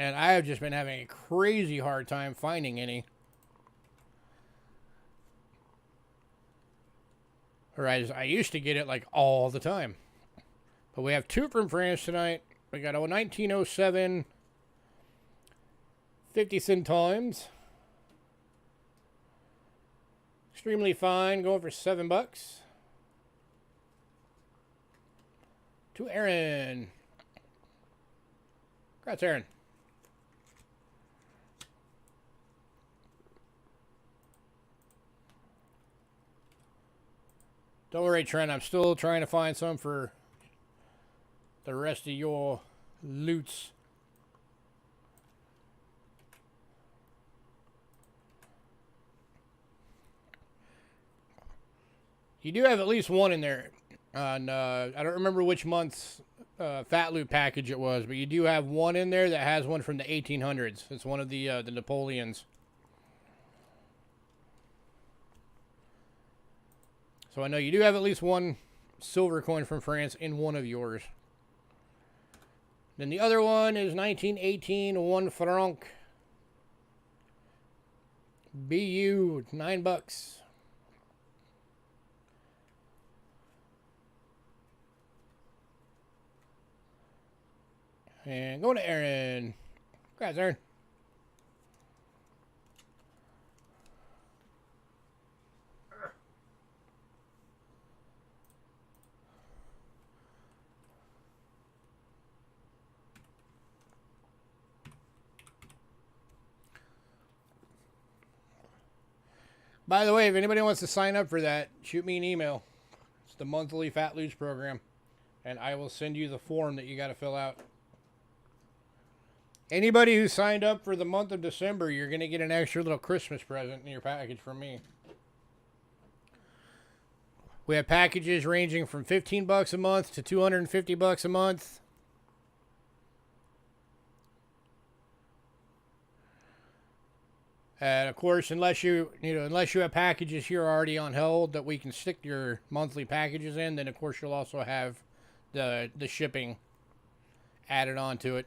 And I have just been having a crazy hard time finding any. Or I used to get it like all the time. But we have two from France tonight. We got a 1907 50 centimes. Extremely fine, going for $7. To Aaron. Congrats, Aaron. Don't worry, Trent. I'm still trying to find some for the rest of your loots. You do have at least one in there. On I don't remember which month's Fat Loot package it was, but you do have one in there that has one from the 1800s. It's one of the Napoleons. So I know you do have at least one silver coin from France in one of yours. Then the other one is 1918 1 franc. BU, $9. And going to Aaron. Congrats, Aaron. By the way, if anybody wants to sign up for that, shoot me an email. It's the monthly Fat Loots program. And I will send you the form that you got to fill out. Anybody who signed up for the month of December, you're going to get an extra little Christmas present in your package from me. We have packages ranging from $15 a month to $250 a month. And of course, unless you have packages here already on hold that we can stick your monthly packages in, then of course you'll also have the shipping added on to it.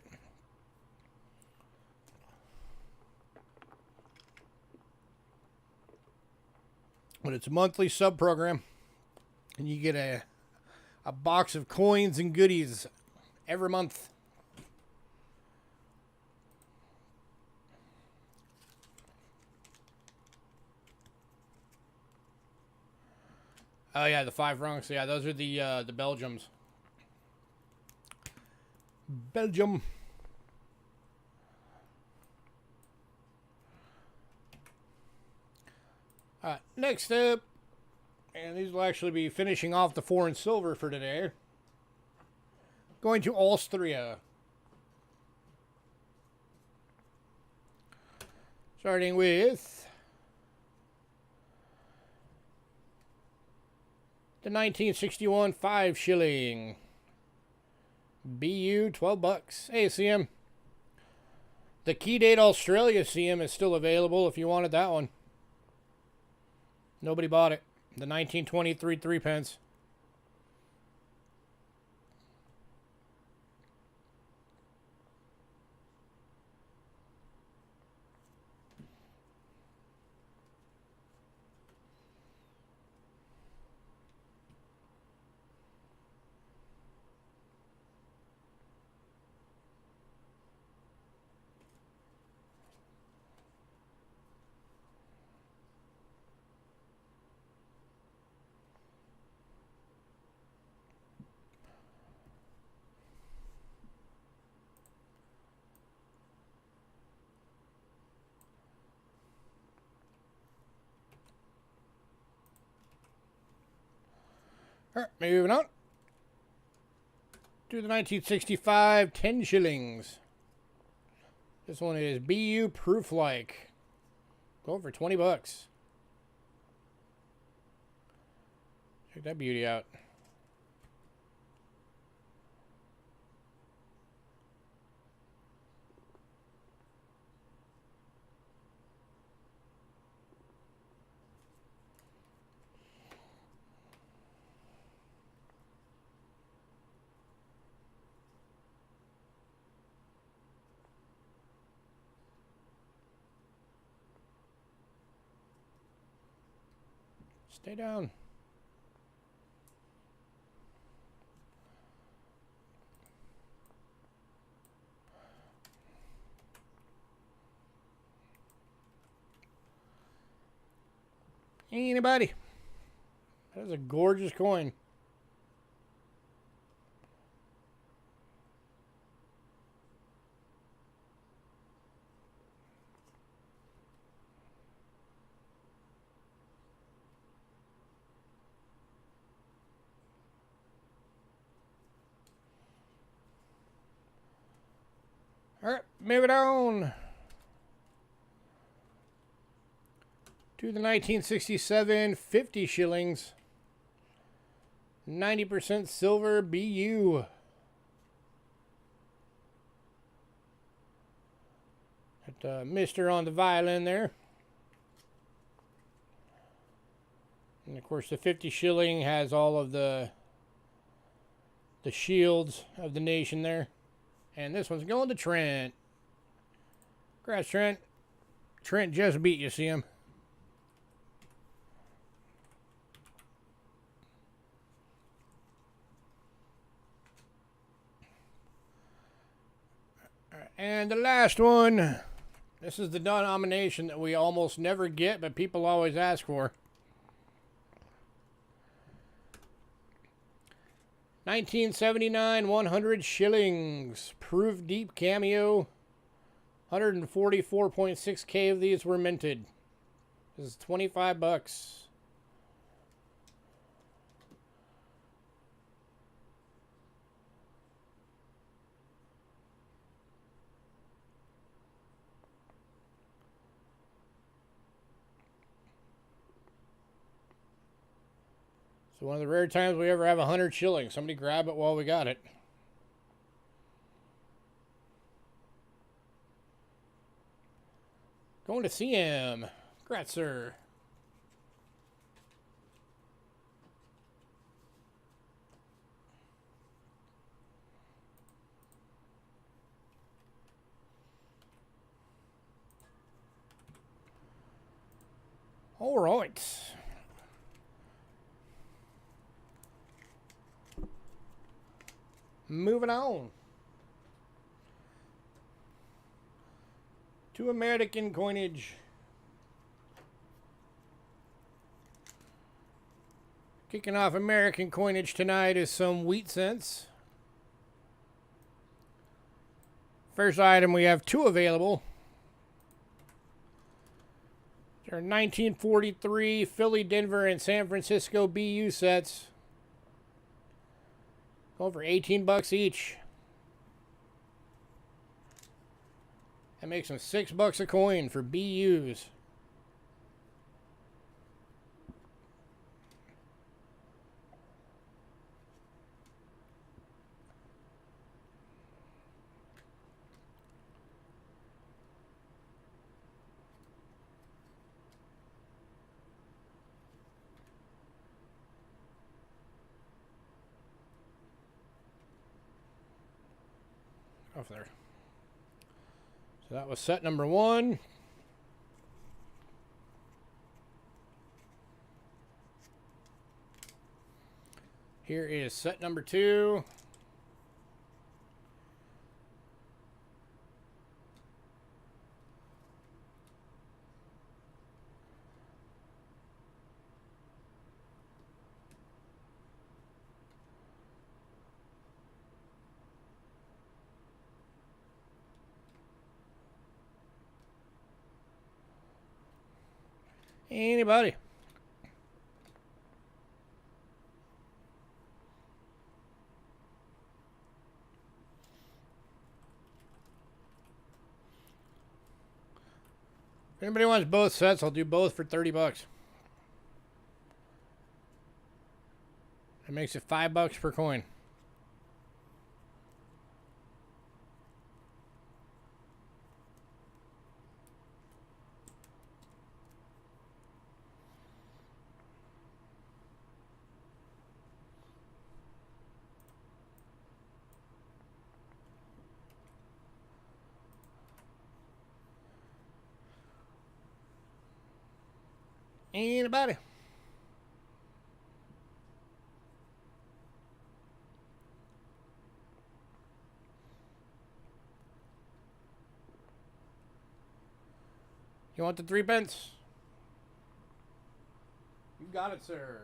But it's a monthly sub program, and you get a box of coins and goodies every month. Oh yeah, the 5 francs. Yeah, those are the Belgiums. Belgium. Next up, and these will actually be finishing off the foreign silver for today. Going to Austria. Starting with the 1961 5 shilling. BU, $12. Hey, CM. The Key Date Australia CM is still available if you wanted that one. Nobody bought it. The 1923 3 pence. Alright, moving on to the 1965 10 shillings. This one is BU Proof Like. Going for $20. Check that beauty out. Stay down. Anybody? That is a gorgeous coin. All right, moving on to the 1967 50 shillings, 90% silver BU. Got Mr. on the violin there. And of course the 50 shilling has all of the shields of the nation there. And this one's going to Trent. Congrats, Trent. Trent just beat you, see him? And the last one. This is the denomination that we almost never get, but people always ask for. 1979 100 shillings. Proof deep cameo. 144.6K of these were minted. This is 25 bucks. So one of the rare times we ever have 100 shillings. Somebody grab it while we got it. Going to see him. Congrats, sir. All right. Moving on to American coinage. Kicking off American coinage tonight is some wheat cents. First item, we have two available. They're 1943 Philly, Denver, and San Francisco BU sets. Over 18 bucks each. That makes them $6 a coin for BUs. Off there. So that was set number one. Here is set number two. Anybody? If anybody wants both sets, I'll do both for 30 bucks. That makes it $5 per coin. Anybody? You want the 3 pence? You got it, sir.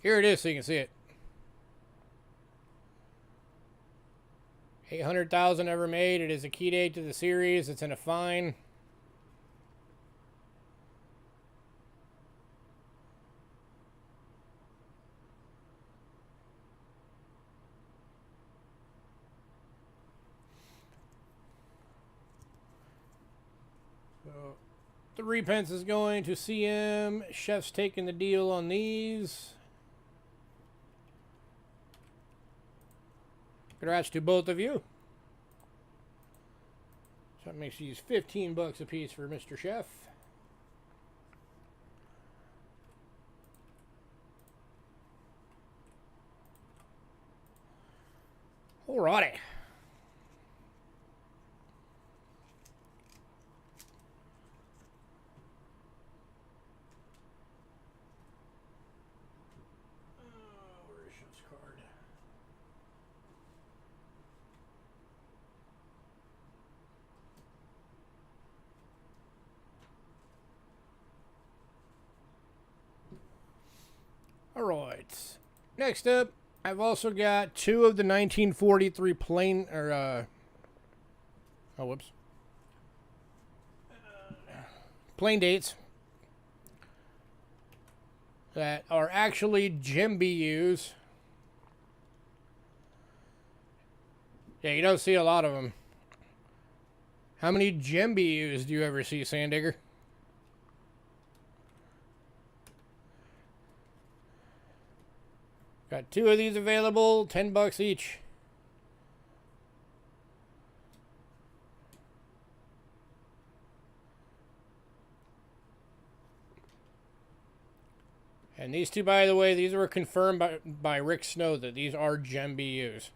Here it is so you can see it. 800,000 ever made. It is a key date to the series. It's in a fine. So 3 pence is going to CM. Chef's taking the deal on these. Congrats to both of you. So that makes these 15 bucks a piece for Mr. Chef. Alrighty. Where is Chef's card? All right. Next up, I've also got 2 of the 1943 plain plain dates that are actually gem BUs. Yeah, you don't see a lot of them. How many gem BUs do you ever see, Sandigger? Got 2 of these available, 10 bucks each. And these 2, by the way, these were confirmed by Rick Snow that these are gem BUs.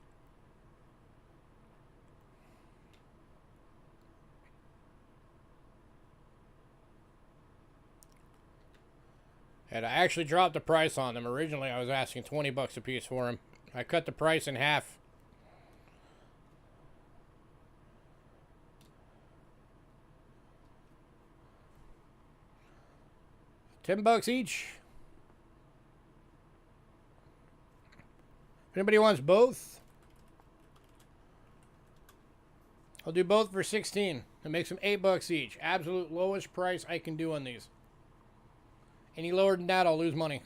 And I actually dropped the price on them. Originally, I was asking 20 bucks a piece for them. I cut the price in half. $10 each. If anybody wants both, I'll do both for 16. That makes them $8 each. Absolute lowest price I can do on these. Any lower than that, I'll lose money.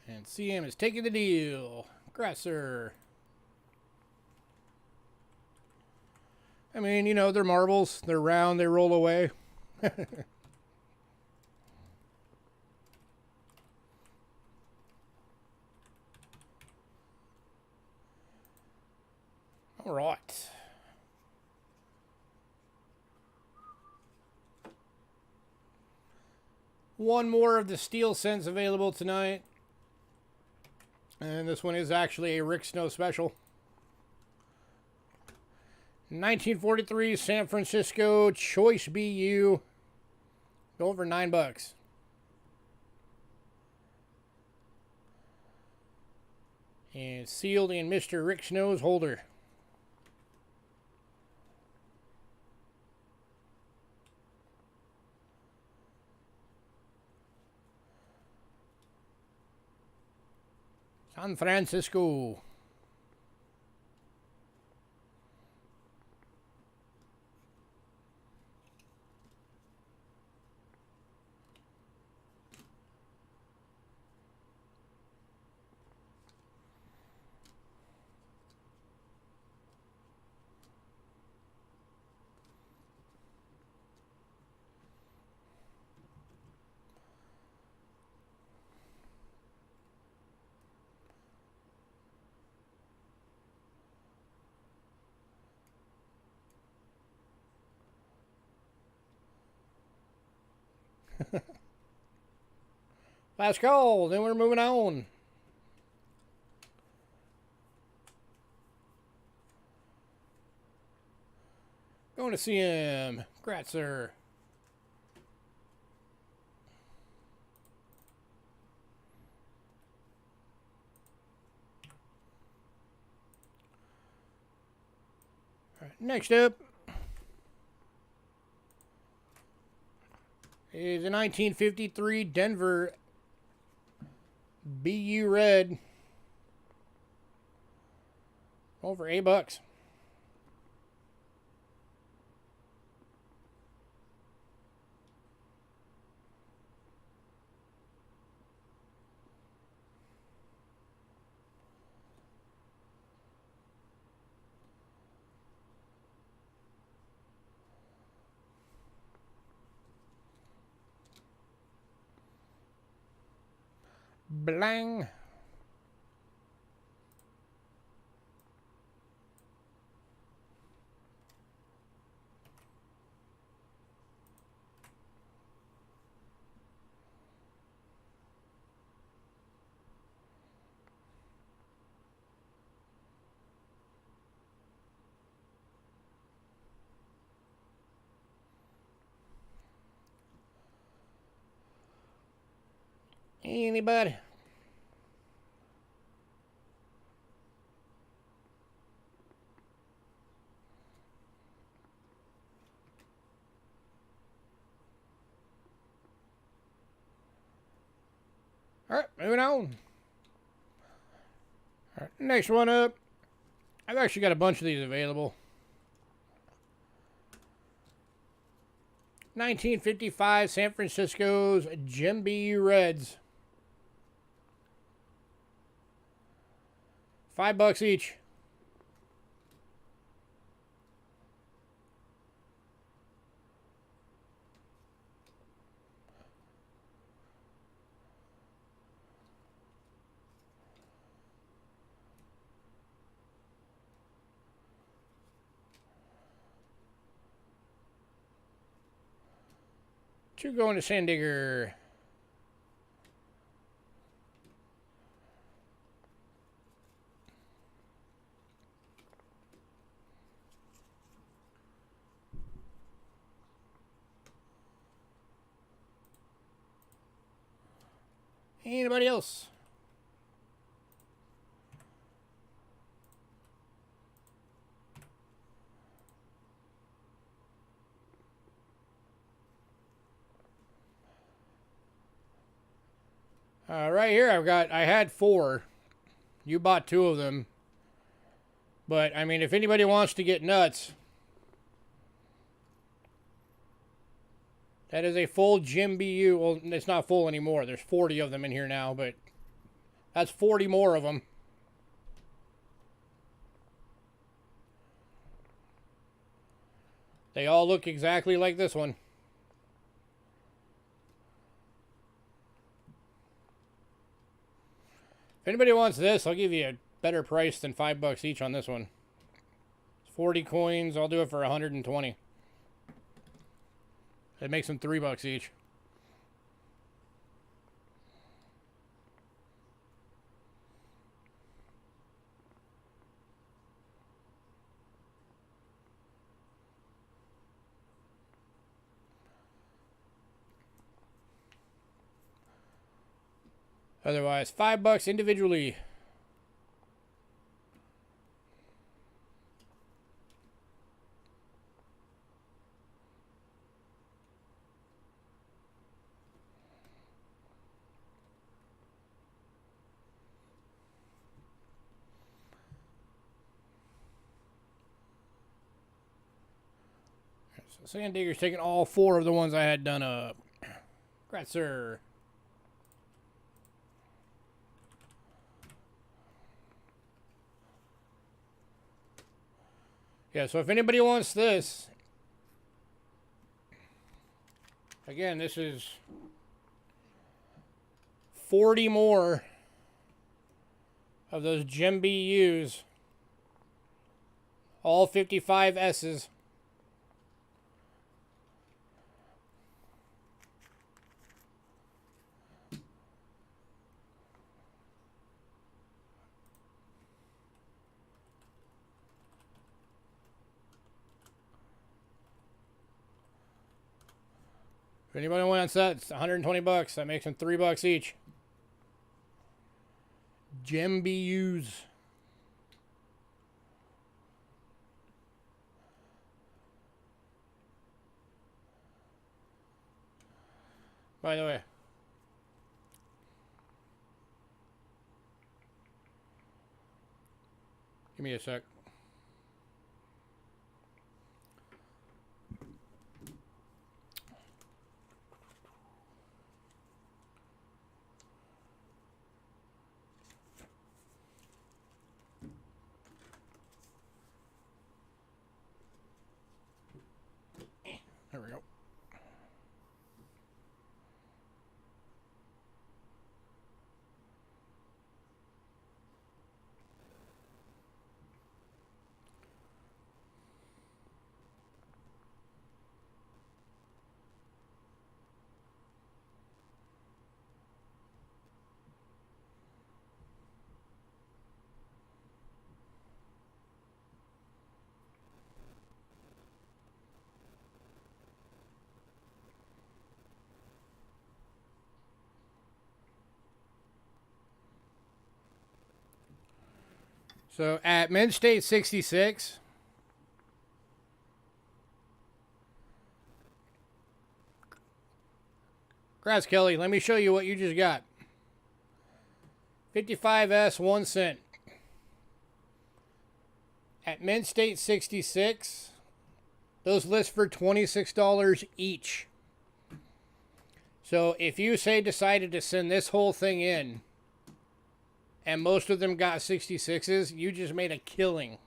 And CM is taking the deal. Grasser. I mean, you know, they're marbles. They're round. They roll away. All right. One more of the steel cents available tonight. And this one is actually a Rick Snow special. 1943 San Francisco Choice BU. Go over $9. And sealed in Mr. Rick Snow's holder. San Francisco. Last call, then we're moving on. Going to see him. Congrats, sir. All right, next up is a 1953 Denver BU Red. Over $8. Blang. Anybody? All right, moving on. All right, next one up. I've actually got a bunch of these available. 1955 San Francisco's Gem BU Reds. $5 each. Two going to Sandigger. Anybody else? Right here I had 4. You bought 2 of them. But, I mean, if anybody wants to get nuts, that is a full Gem BU. Well, it's not full anymore. There's 40 of them in here now, but that's 40 more of them. They all look exactly like this one. If anybody wants this, I'll give you a better price than $5 each on this one. It's 40 coins. I'll do it for 120. It makes them $3 each. Otherwise, $5 individually. So Sandigger's taking all 4 of the ones I had done up. Congrats, sir. Yeah, so if anybody wants this, again, this is 40 more of those Gem BUs, all 55 S's. If anybody wants that, it's 120 bucks. That makes them $3 each. Gem BUs. By the way, give me a sec. There we go. So at Mint State 66, Grass Kelly, let me show you what you just got. 55S, 1 cent. At Mint State 66, those list for $26 each. So if you decided to send this whole thing in, and most of them got 66s, you just made a killing.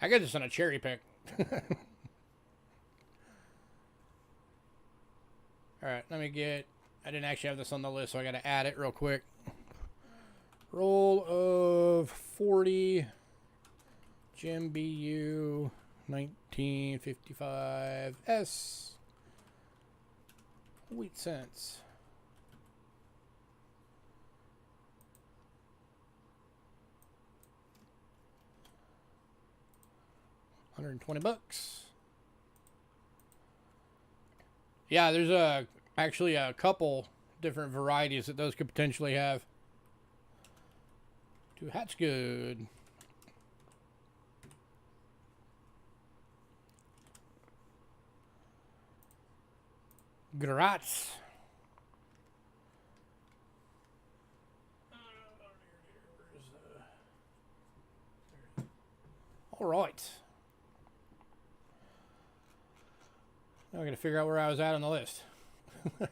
I got this on a cherry pick. Alright, let me get... I didn't actually have this on the list, so I gotta add it real quick. Roll of 40. Gem BU 1955S. Wheat cents. $120. Yeah, there's actually a couple different varieties that those could potentially have. 2 hats good. Grats. All right. Now I got to figure out where I was at on the list. All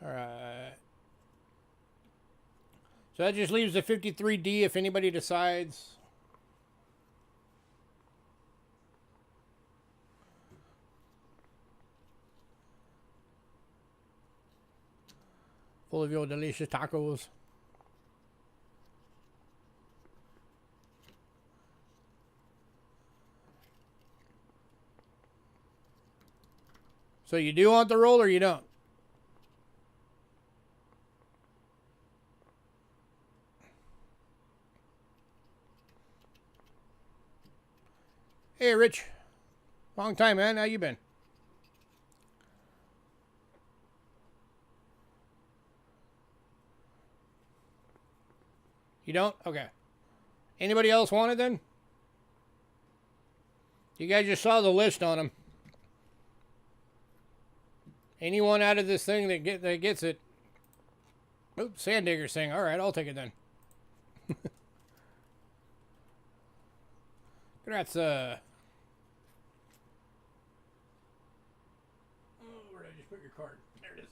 right. So that just leaves the 53D if anybody decides. Full of your delicious tacos. So you do want the roll or you don't? Hey, Rich. Long time, man. How you been? You don't? Okay. Anybody else want it then? You guys just saw the list on them. Anyone out of this thing that gets it. Oops, Sand Digger's saying, all right, I'll take it then. Congrats, oh, where did I just put your card? There it is.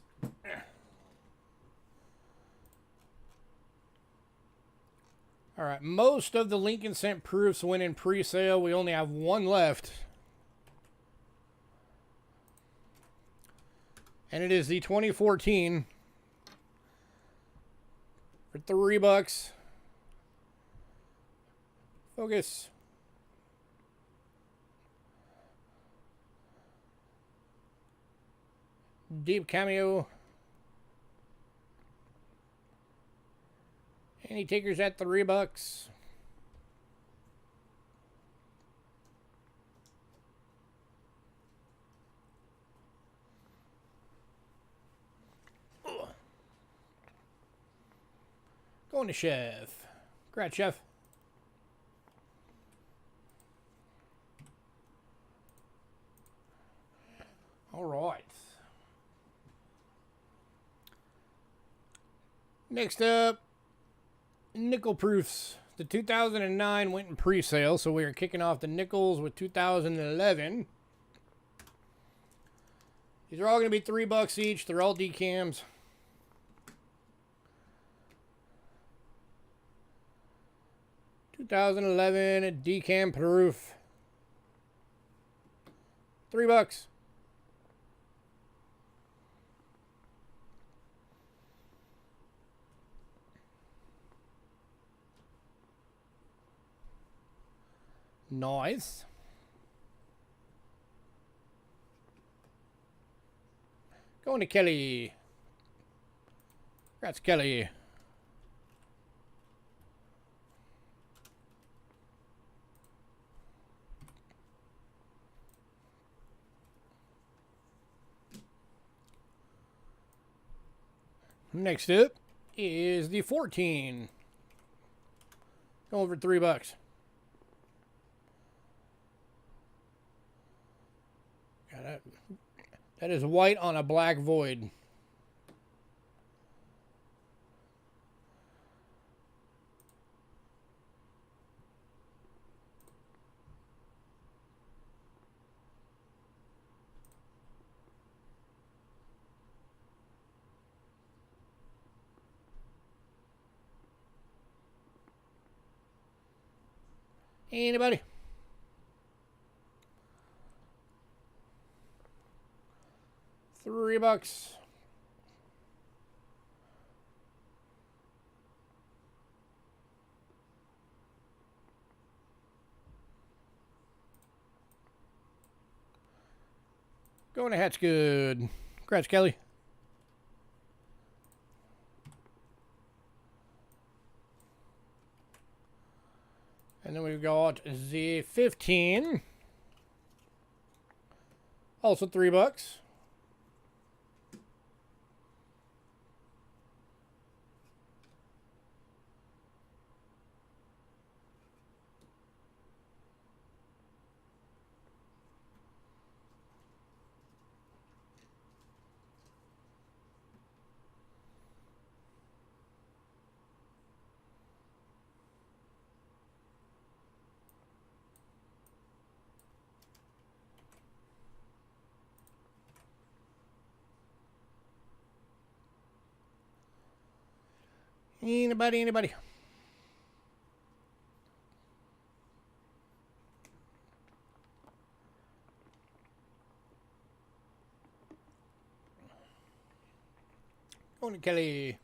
All right, most of the Lincoln Cent proofs went in pre-sale. We only have one left. And it is the 2014 for $3. Focus. Deep cameo. Any takers at $3? Going to Chef. Congrats, Chef. All right. Next up, nickel proofs. The 2009 went in pre-sale, so we are kicking off the nickels with 2011. These are all going to be $3 each. They're all decams. $2011 decam proof. $3. Nice. Going to Kelly. Congrats, Kelly. Next up is the 14. Going over $3. That is white on a black void. Anybody? $3. Going to Hatch Good. Congrats, Kelly. And then we've got the 15. Also $3. Anybody? Going to Kelly.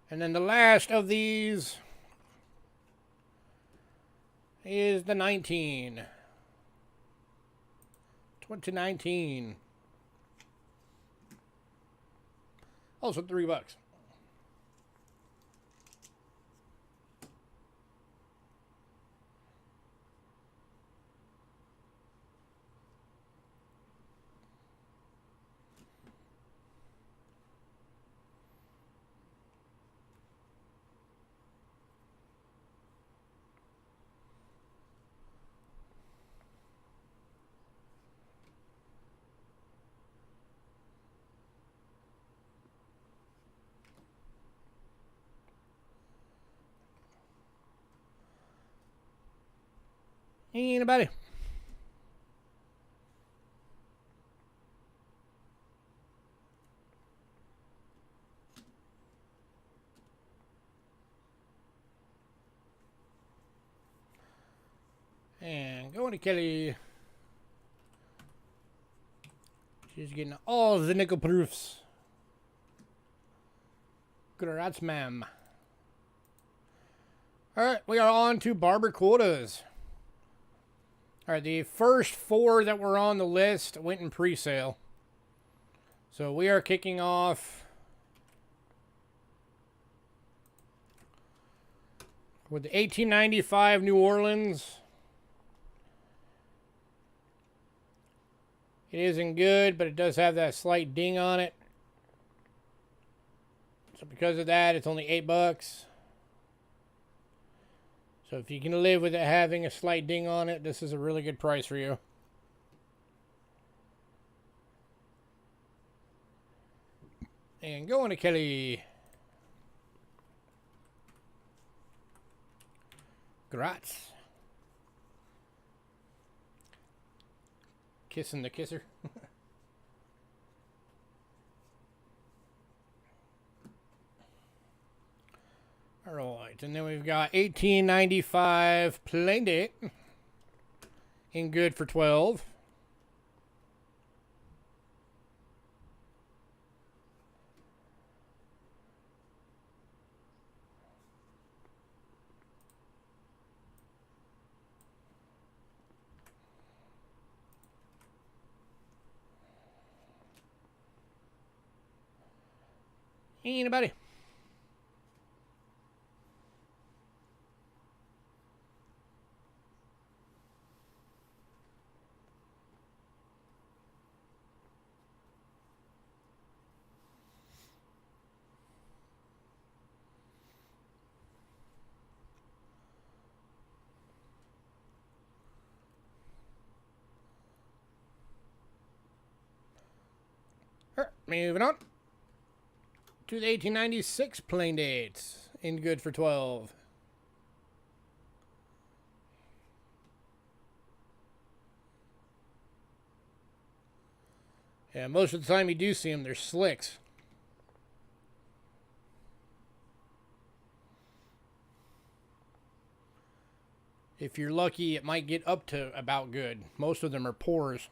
And then the last of these is the 19. 2019. Also $3. Anybody? And going to Kelly. She's getting all the nickel proofs. Congrats, ma'am. Alright, we are on to barber quotas. Alright, the first 4 that were on the list went in pre-sale. So we are kicking off With the 1895 New Orleans. It isn't good, but it does have that slight ding on it. So because of that, it's only $8. So if you can live with it having a slight ding on it, this is a really good price for you. And going to Kelly. Grats. Kissing the kisser. All right, and then we've got 1895 plain date in good for 12. Anybody? All right, moving on to the 1896 plain dates in good for 12. Yeah, most of the time you do see them, they're slicks. If you're lucky, it might get up to about good. Most of them are pours.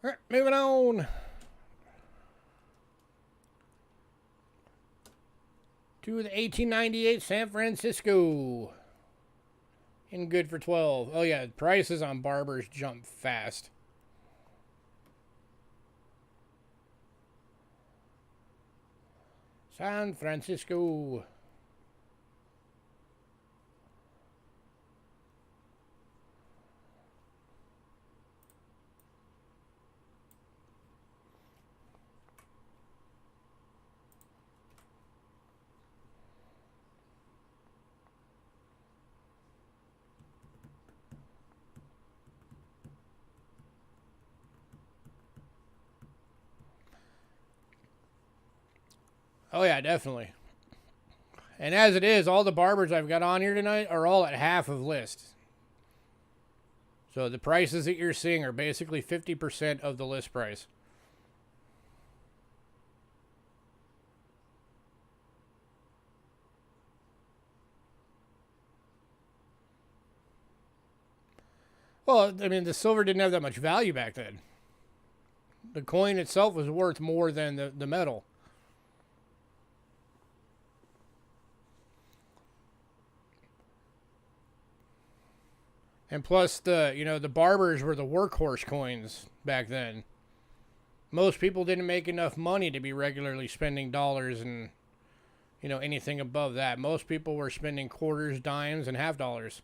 All right, moving on to the 1898 San Francisco in good for 12. Oh yeah, prices on barbers jump fast. San Francisco. Oh yeah, definitely. And as it is, all the barbers I've got on here tonight are all at half of list. So the prices that you're seeing are basically 50% of the list price. Well, I mean, the silver didn't have that much value back then. The coin itself was worth more than the metal. And plus, the barbers were the workhorse coins back then. Most people didn't make enough money to be regularly spending dollars and, anything above that. Most people were spending quarters, dimes, and half dollars.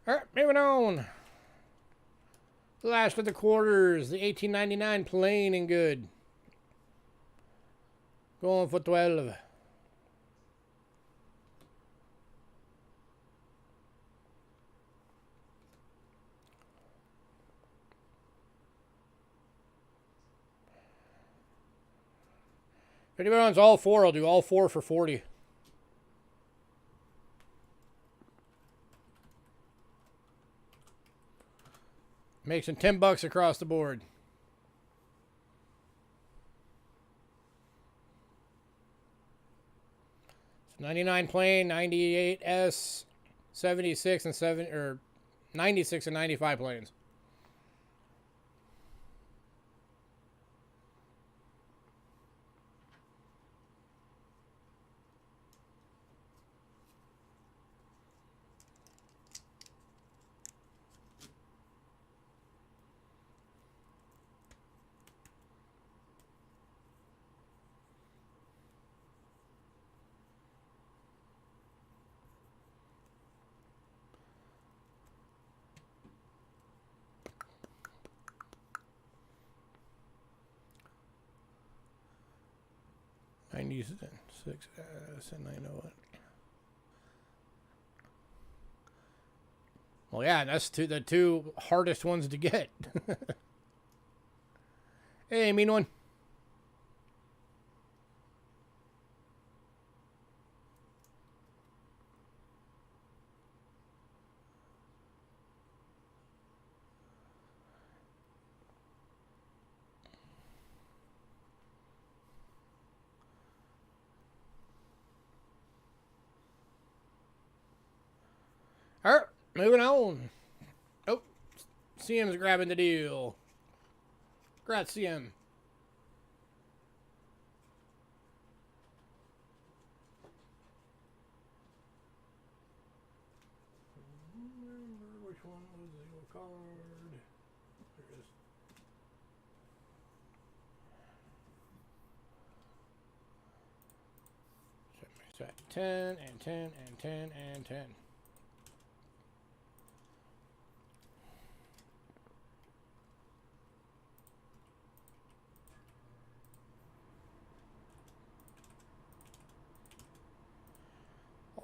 All right, moving on. Last of the quarters, the 1899 plain and good. Going for 12. If anybody wants all four, I'll do all four for 40. Makes it $10 across the board. It's 99 plain, 98 S, 76 and 96 and 95 planes. Six and I know it. Well, yeah, that's the two hardest ones to get. Hey, mean one. All right, moving on. Oh, CM's grabbing the deal. Congrats, CM. Which one was the card? There it is. Set 10 and 10 and 10 and 10.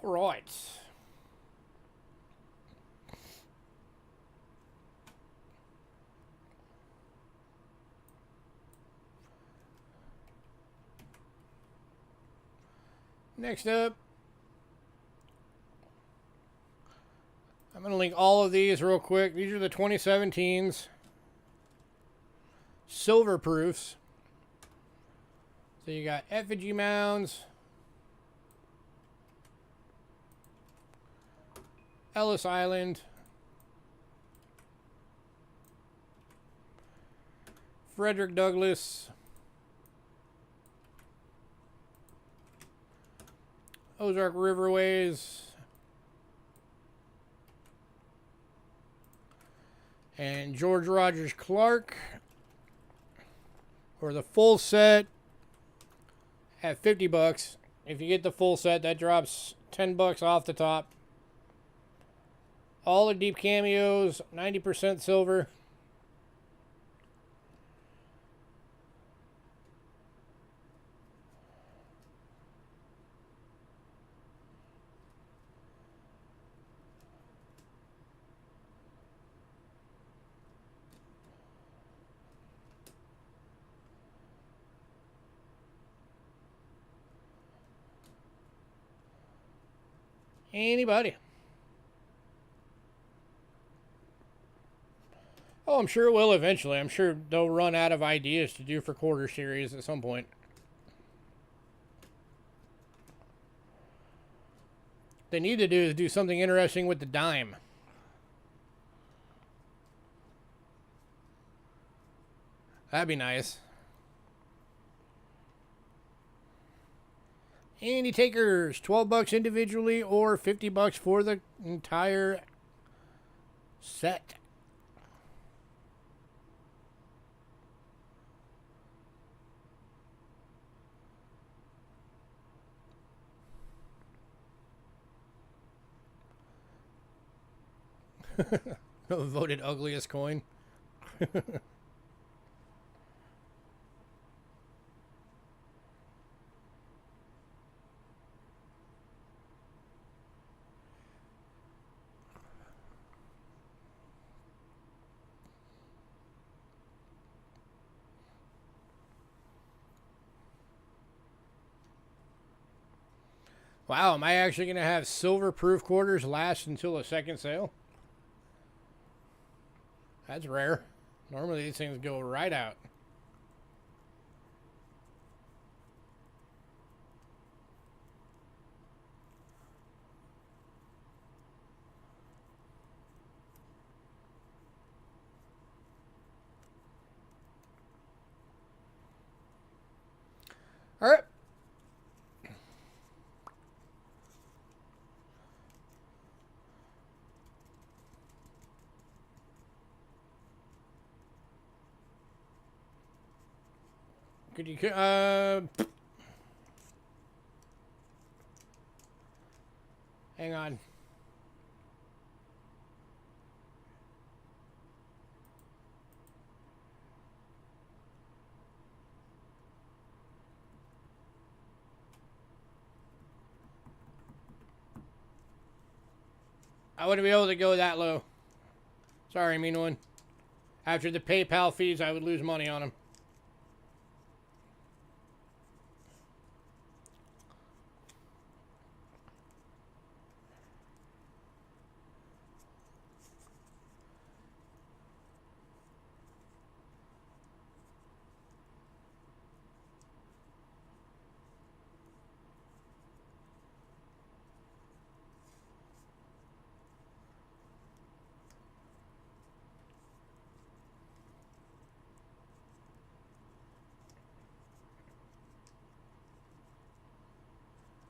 All right. Next up, I'm going to link all of these real quick. These are the 2017s. Silver proofs. So you got effigy mounds. Ellis Island. Frederick Douglass. Ozark Riverways. And George Rogers Clark. For the full set at $50. If you get the full set, that drops $10 off the top. All the deep cameos, 90% silver. Anybody? Oh, I'm sure it will eventually. I'm sure they'll run out of ideas to do for quarter series at some point. What they need to do is do something interesting with the dime. That'd be nice. Andy Takers, $12 individually or $50 for the entire set. Voted ugliest coin. Wow, am I actually going to have silver proof quarters last until a second sale? That's rare. Normally these things go right out. All right. Could you, hang on. I wouldn't be able to go that low. Sorry, mean one. After the PayPal fees, I would lose money on them.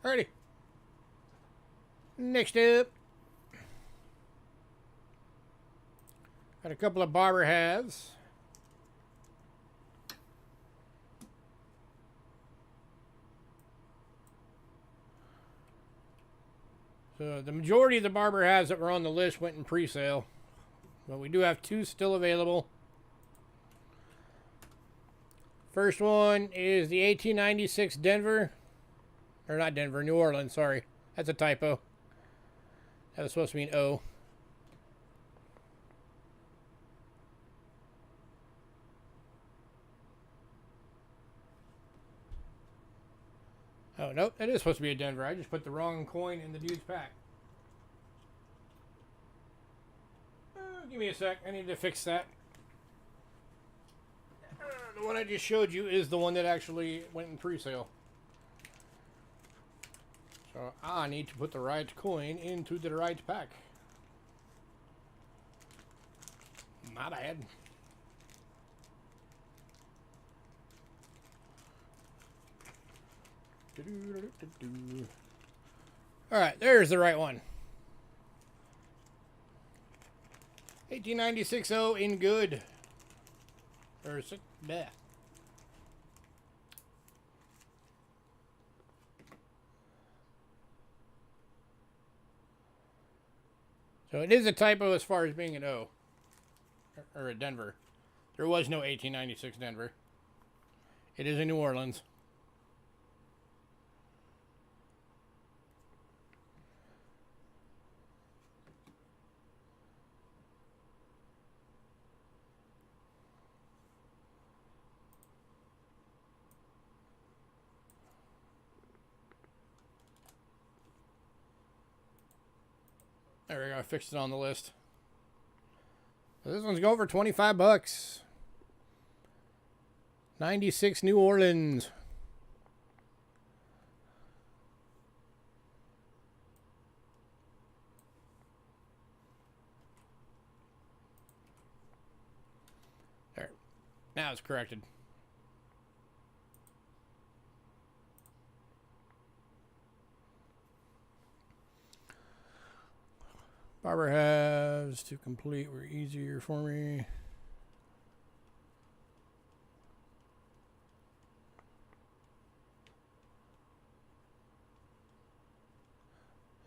Alrighty. Next up, got a couple of barber halves. So the majority of the barber halves that were on the list went in pre-sale, but we do have two still available. First one is the 1896 Denver. Or not Denver, New Orleans, sorry. That's a typo. That was supposed to be an O. Oh, nope, that is supposed to be a Denver. I just put the wrong coin in the dude's pack. Give me a sec, I need to fix that. The one I just showed you is the one that actually went in pre-sale. So I need to put the right coin into the right pack. My bad. Alright, there's the right one. 1896-0 in good. Or is it? Bleh. So it is a typo as far as being an O. Or a Denver. There was no 1896 Denver. It is in New Orleans. There we go, I fixed it on the list. This one's going for 25 bucks. 96 New Orleans. There. Now it's corrected. Barber halves to complete were easier for me.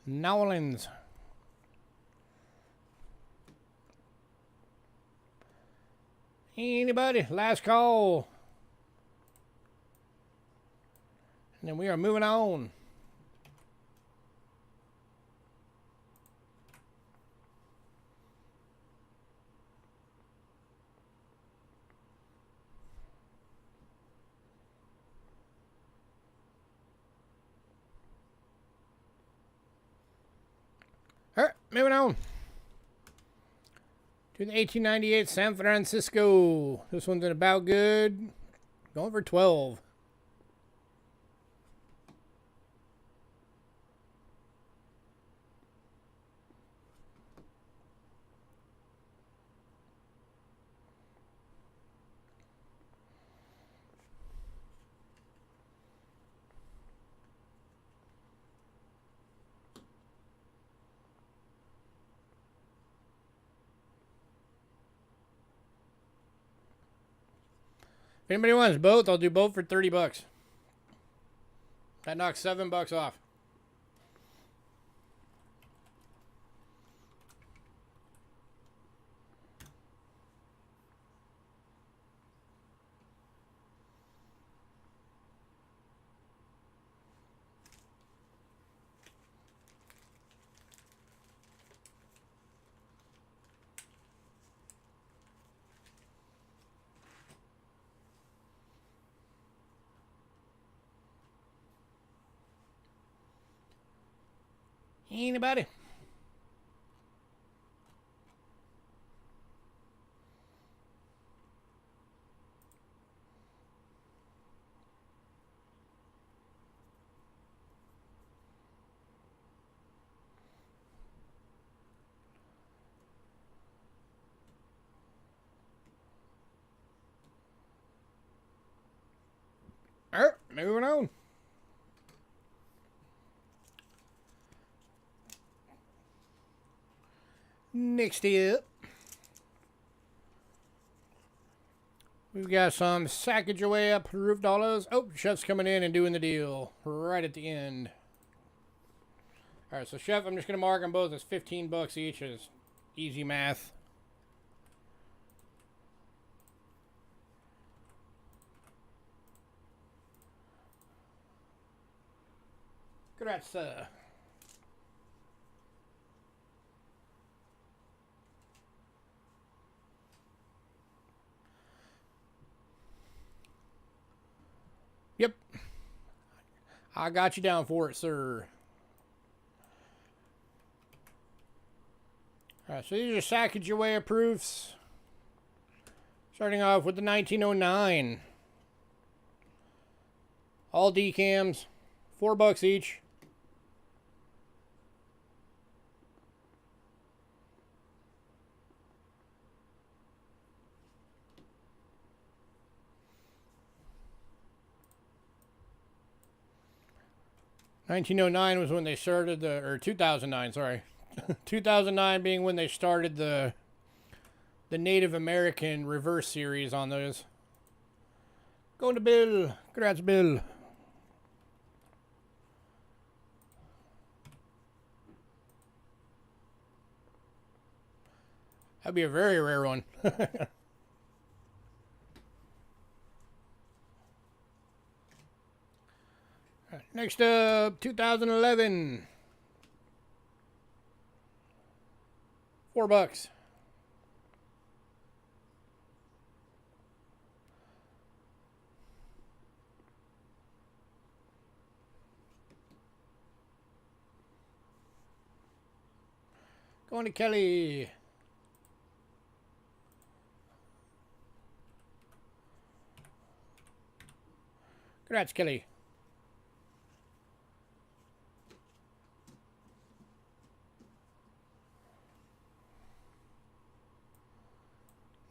New Orleans. Anybody? Last call. And then we are moving on. All right, moving on. To the 1898 San Francisco. This one's in about good. Going for 12. If anybody wants both, I'll do both for 30 bucks. That knocks $7 off. Anybody? All right, moving on. Next up, we've got some Sacagawea approved dollars. Oh, Chef's coming in and doing the deal right at the end. All right, so Chef, I'm just going to mark them both as 15 bucks each as easy math. Congrats, sir. Yep. I got you down for it, sir. Alright, so these are Sacagawea proofs. Starting off with the 1909. All decams. $4 each. $1909 was when they started the, or 2009, sorry. 2009 being when they started the Native American reverse series on those. Going to Bill. Congrats, Bill. That'd be a very rare one. Next up, 2011. $4. Going to Kelly. Congrats, Kelly.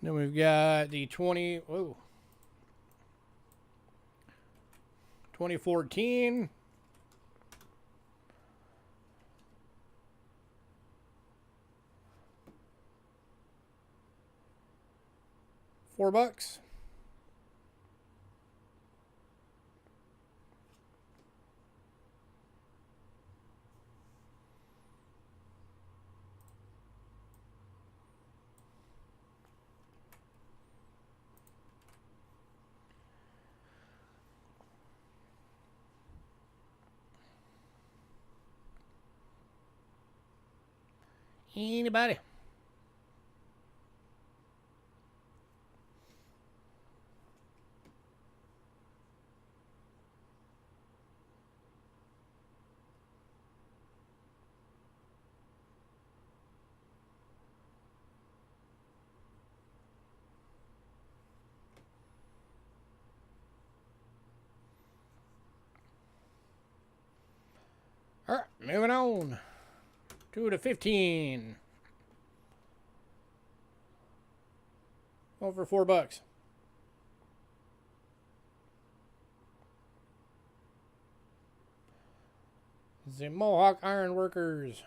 Then we've got the 2014. $4. Anybody? All right, moving on to the 15. Over $4. The Mohawk Iron Workers.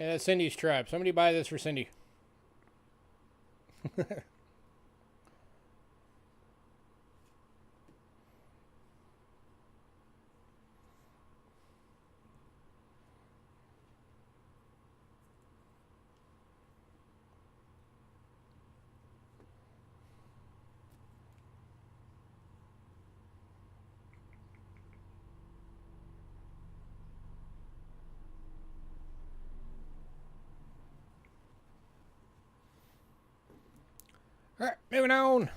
Yeah, that's Cindy's trap. Somebody buy this for Cindy. All right, moving on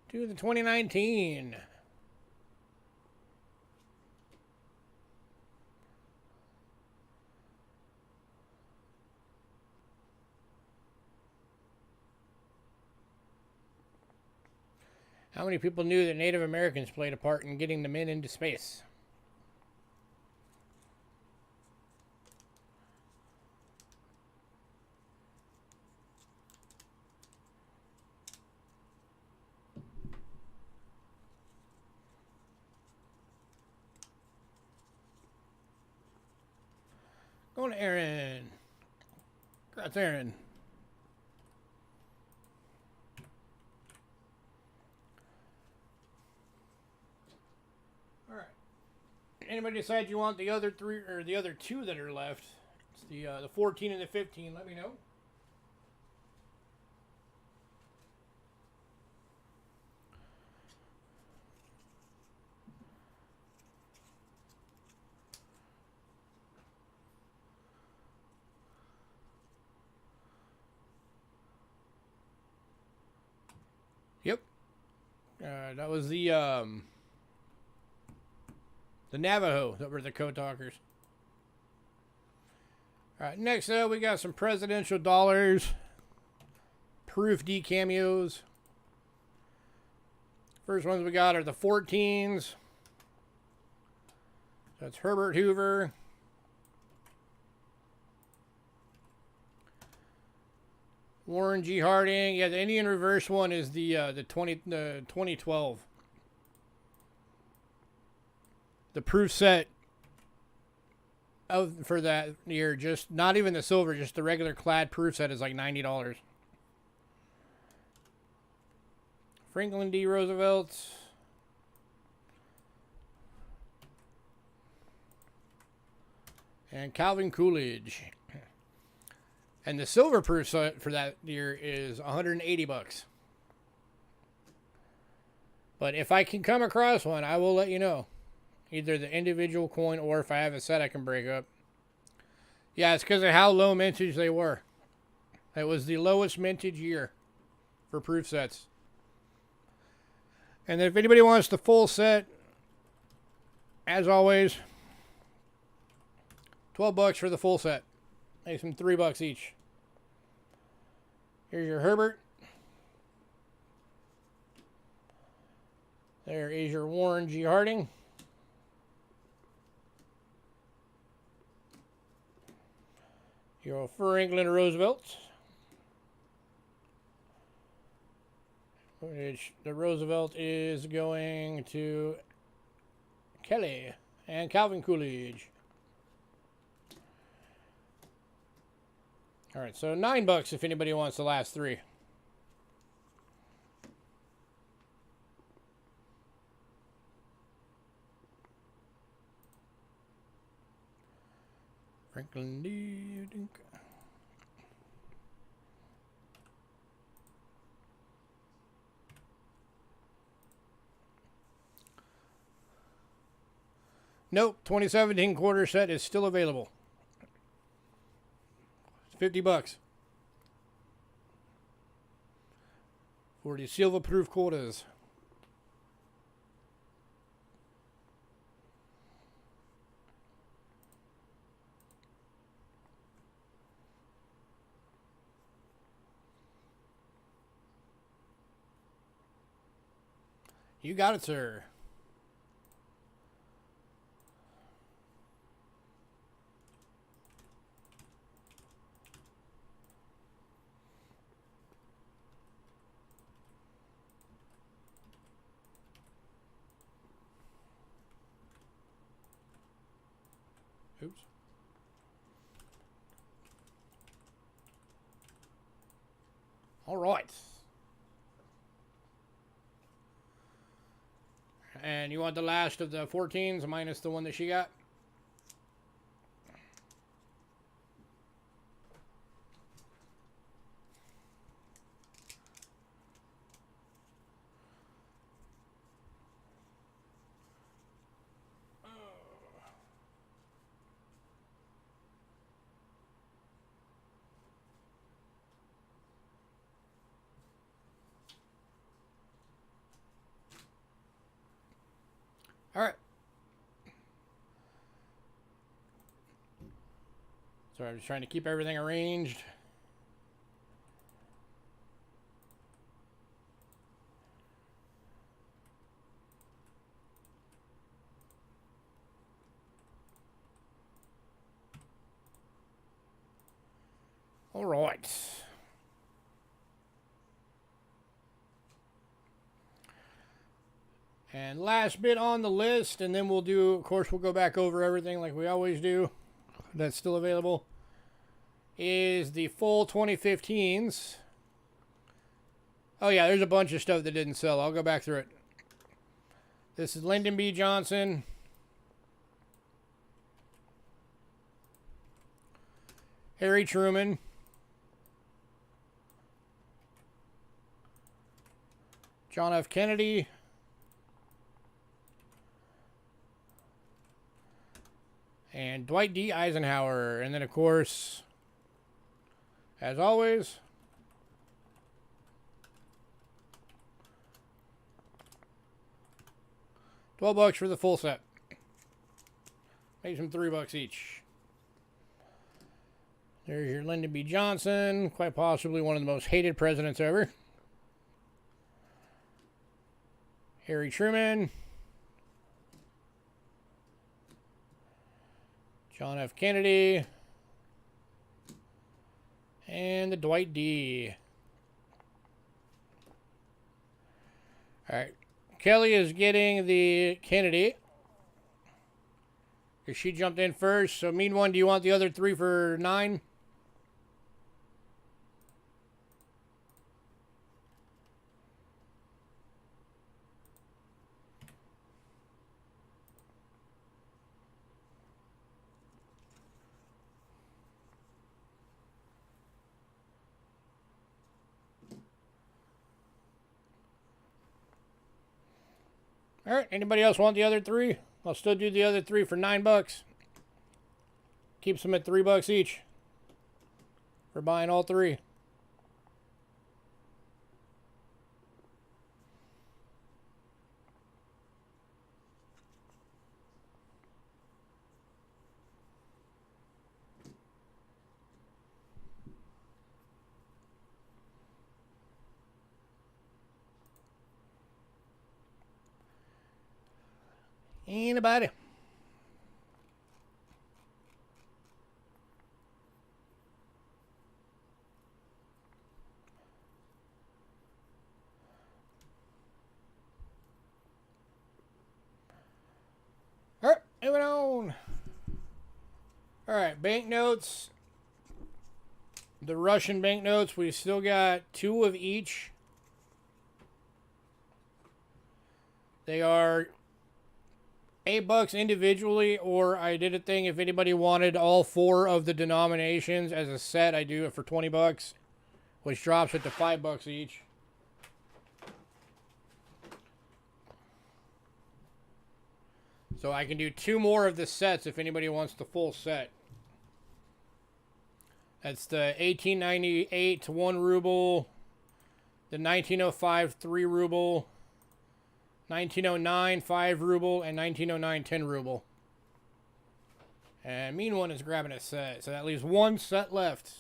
to the 2019. How many people knew that Native Americans played a part in getting the men into space? Going to Aaron. Congrats, Aaron. All right. Anybody decide you want the other three or the other two that are left? It's the 14 and the 15. Let me know. Yep. That was the Navajo that were the code talkers. All right, next up we got some presidential dollars, proof D cameos. First ones we got are the 14s. That's Herbert Hoover. Warren G. Harding. Yeah, the Indian reverse one is the 2012. The proof set for that year, just not even the silver, just the regular clad proof set is like $90. Franklin D. Roosevelt. And Calvin Coolidge. And the silver proof set for that year is $180. But if I can come across one, I will let you know. Either the individual coin or if I have a set I can break up. Yeah, it's because of how low mintage they were. It was the lowest mintage year for proof sets. And if anybody wants the full set, as always, $12 for the full set. Makes them $3 each. Here's your Herbert. There is your Warren G. Harding. Your Franklin Roosevelt. Which the Roosevelt is going to Kelly and Calvin Coolidge. All right, so $9 if anybody wants the last three. Franklin D. Dink. Nope, 2017 quarter set is still available. It's $50 for the silver proof quarters. You got it, sir. Oops. All right. And you want the last of the 14s minus the one that she got? All right. So I'm just trying to keep everything arranged. All right. And last bit on the list, and then we'll do, of course, we'll go back over everything like we always do that's still available, is the full 2015s. Oh, yeah, there's a bunch of stuff that didn't sell. I'll go back through it. This is Lyndon B. Johnson. Harry Truman. John F. Kennedy. And Dwight D. Eisenhower. And then, of course, as always, $12 for the full set. Makes them $3 each. There's your Lyndon B. Johnson. Quite possibly one of the most hated presidents ever. Harry Truman. John F. Kennedy. And the Dwight D. Alright. Kelly is getting the Kennedy. Because she jumped in first. So, mean one, do you want the other 3 for 9? All right, anybody else want the other 3? I'll still do the other 3 for $9. Keeps them at $3 each for buying all 3. Anybody? All right, moving on. All right, banknotes. The Russian banknotes, we still got 2 of each. They are $8 individually, or I did a thing if anybody wanted all 4 of the denominations as a set, I do it for $20, which drops it to $5 each. So I can do 2 more of the sets if anybody wants the full set. That's the 1898 1 ruble, the 1905 3 ruble, 1909 5 ruble, and 1909 10 ruble. And Mean One is grabbing a set, so that leaves 1 set left.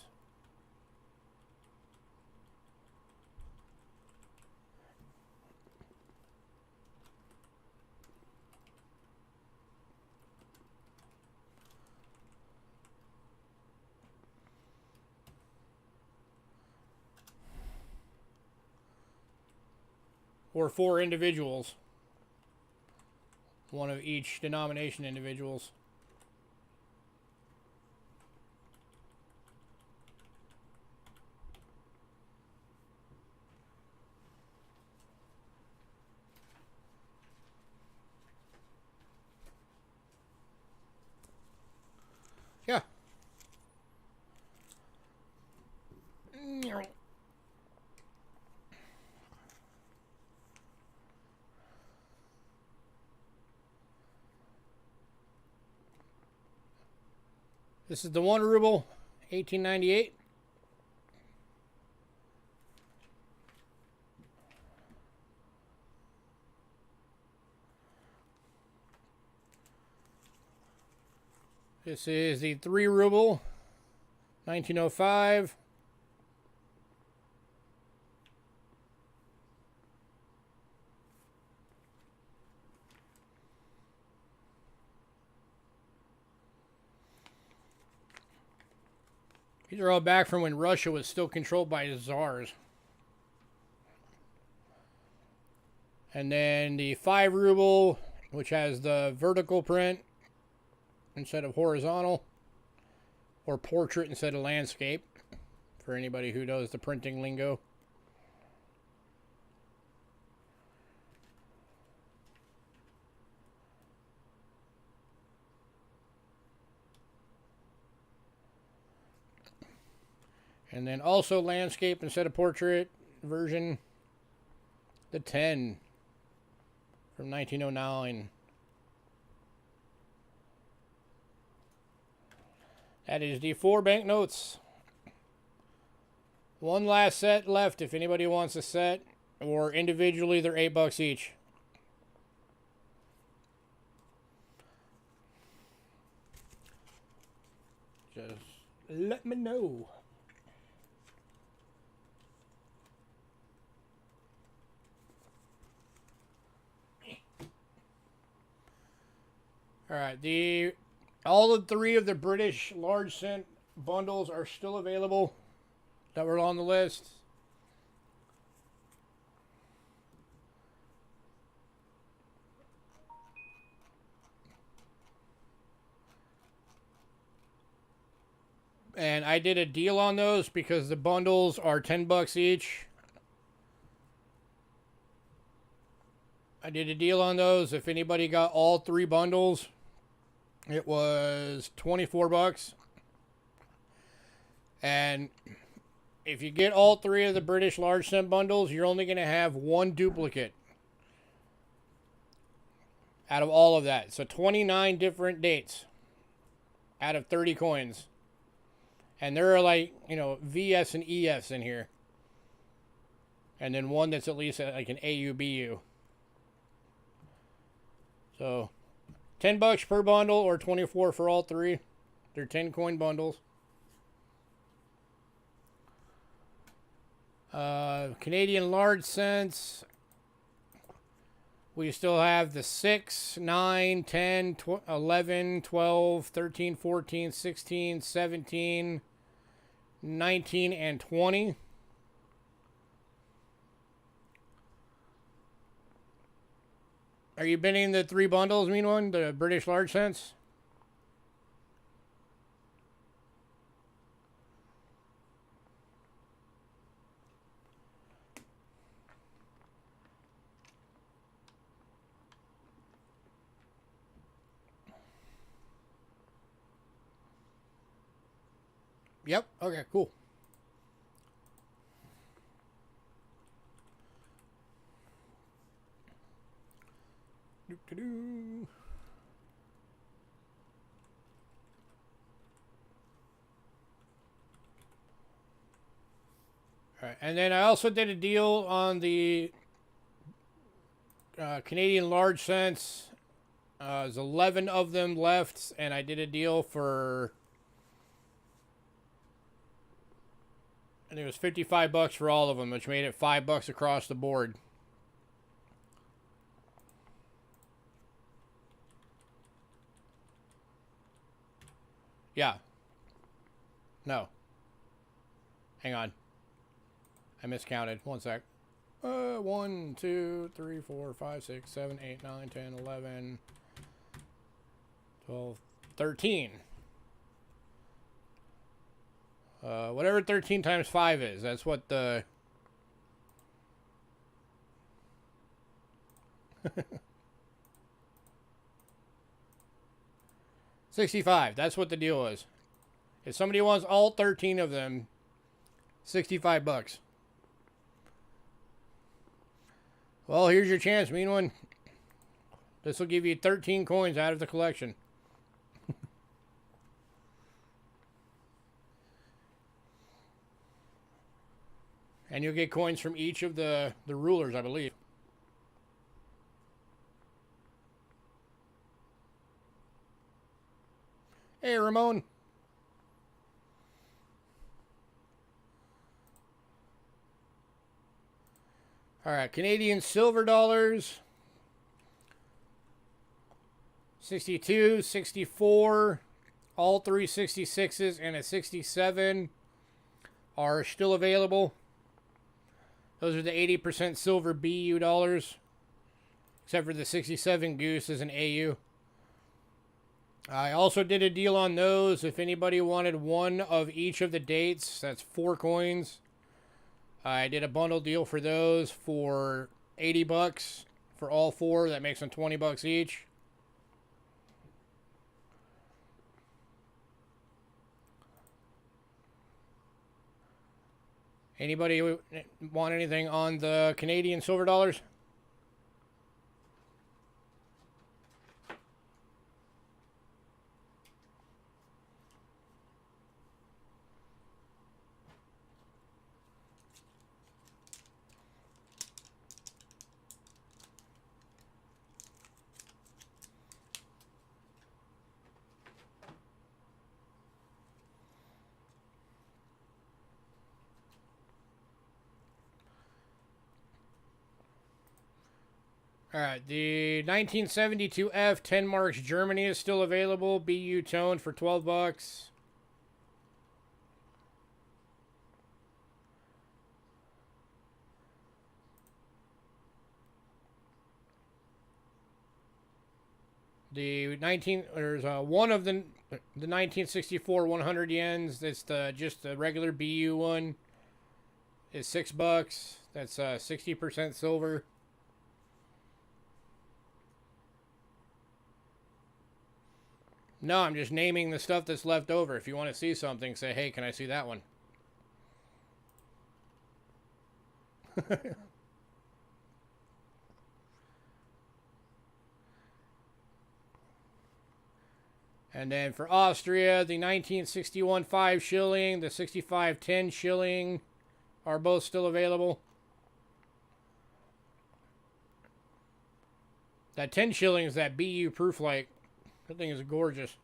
Or 4 individuals. 1 of each denomination individuals. Yeah. This is the 1 ruble, 1898. This is the 3 ruble, 1905. These are all back from when Russia was still controlled by the czars. And then the 5 ruble, which has the vertical print instead of horizontal, or portrait instead of landscape, for anybody who knows the printing lingo. And then also landscape instead of portrait version, the 10 from 1909. That is the 4 banknotes. 1 last set left if anybody wants a set, or individually they're $8 each. Just let me know. All right, all the 3 of the British large cent bundles are still available that were on the list. And I did a deal on those because the bundles are $10 each. I did a deal on those. If anybody got all 3 bundles, it was $24. And if you get all 3 of the British large cent bundles, you're only going to have 1 duplicate out of all of that. So 29 different dates out of 30 coins. And there are like, VS and EFs in here. And then 1 that's at least like an AUBU. So $10 per bundle or 24 for all 3. They're 10 coin bundles. Canadian large cents. We still have the 6, 9, 10, 11, 12, 13, 14, 16, 17, 19, and 20. Are you bidding the 3 bundles, Mean One? The British large cents? Yep. Okay, cool. Doo-doo-doo. All right. And then I also did a deal on the Canadian large cents. There's 11 of them left, and I did a deal for, I think it was $55 for all of them, which made it $5 across the board. Yeah. No. Hang on. I miscounted. One sec. 1, 2, 3, 4, 5, 6, 7, 8, 9, 10, 11, 12, 13. Whatever 13 times 5 is, that's what the... $65. That's what the deal was. If somebody wants all 13 of them, $65. Well, here's your chance, mean one. This will give you 13 coins out of the collection. And you'll get coins from each of the rulers, I believe. Hey, Ramon. All right, Canadian silver dollars. 62, 64, all three 66s and a 67 are still available. Those are the 80% silver BU dollars, except for the 67 goose is an AU. I also did a deal on those. If anybody wanted one of each of the dates, that's 4 coins. I did a bundle deal for those for $80 for all 4. That makes them $20 each. Anybody want anything on the Canadian silver dollars? All right, the 1972F 10 marks Germany is still available. BU toned for $12. There's one of the 1964 100 yens. That's just the regular BU one. Is $6. That's 60% silver. No, I'm just naming the stuff that's left over. If you want to see something, say, hey, can I see that one? And then for Austria, the 1961 5 shilling, the 65 10 shilling are both still available. That 10 shilling is that BU proof light. That thing is gorgeous.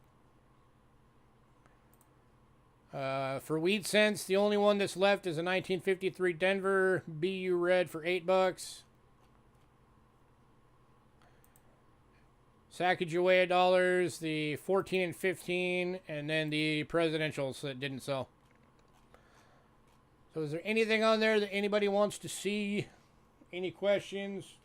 For wheat cents, the only one that's left is a 1953 Denver BU red for $8. Sacagawea dollars, the 14 and 15, and then the presidentials that didn't sell. So is there anything on there that anybody wants to see? Any questions?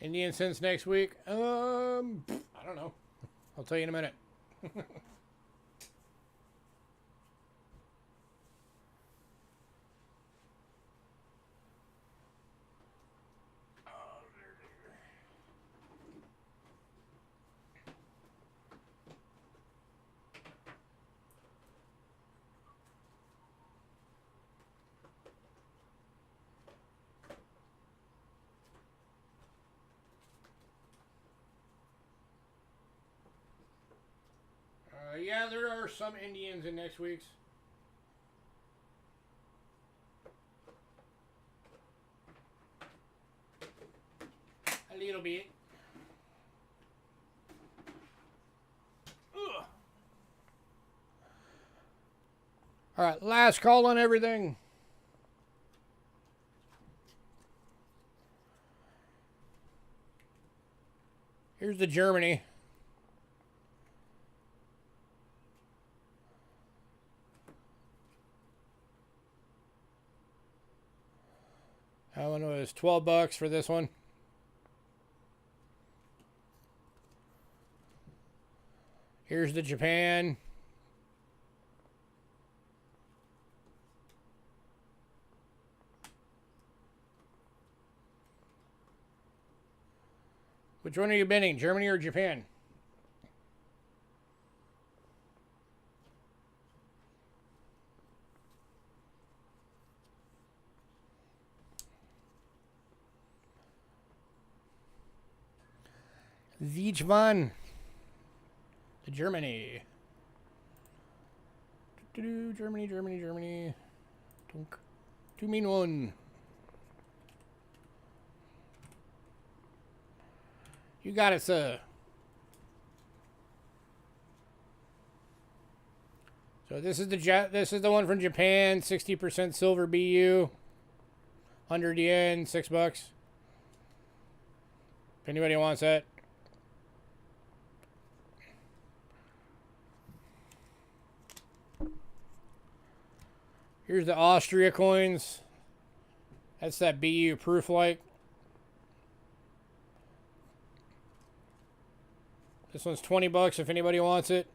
Indian cents next week? I don't know. I'll tell you in a minute. Yeah, there are some Indians in next week's. A little bit. Ugh. All right, last call on everything. Here's the Germany. That one was $12 for this one. Here's the Japan. Which one are you bidding, Germany or Japan? Which one? The Germany. Germany, Germany, Germany. Two mean one. You got it, sir. So this is the one from Japan, 60% silver BU, 100 yen, $6. If anybody wants that. Here's the Austria coins. That's that BU proof like. This one's $20 if anybody wants it.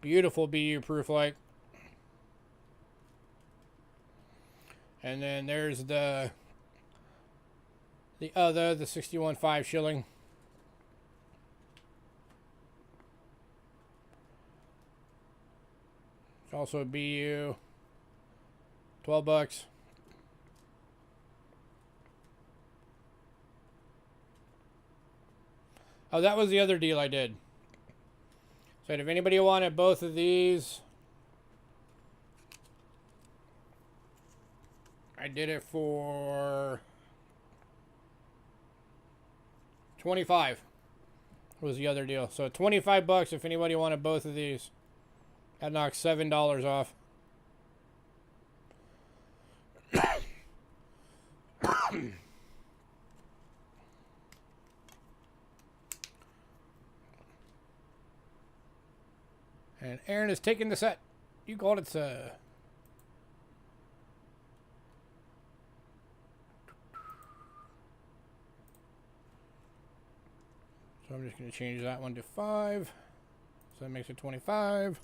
Beautiful BU proof like. And then there's the other, the 61.5 shilling. It's also a BU. $12. Oh, that was the other deal I did. So if anybody wanted both of these, I did it for $25. Was the other deal. So $25 if anybody wanted both of these. That knocks $7 off. And Aaron is taking the set. You called it, sir. So I'm just going to change that one to 5. So that makes it 25.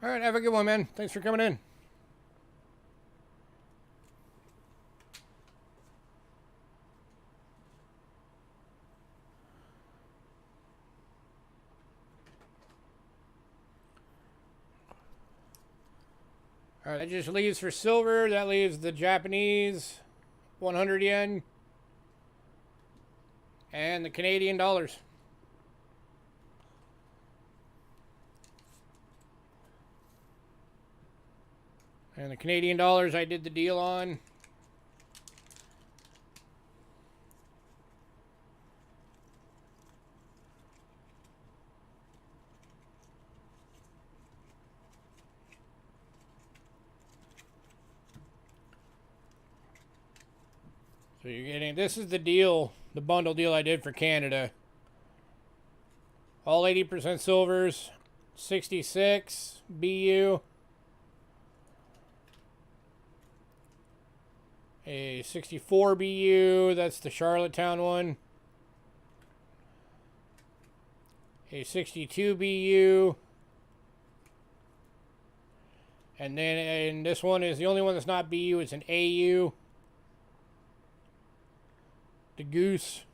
All right, have a good one, man. Thanks for coming in. All right, that just leaves for silver. That leaves the Japanese 100 yen and the Canadian dollars. And the Canadian dollars I did the deal on. So you're getting, this is the deal, the bundle deal I did for Canada. All 80% silvers, 66 BU. A 64 BU, that's the Charlottetown one. A 62 BU. And this one is the only one that's not BU, it's an AU. The Goose.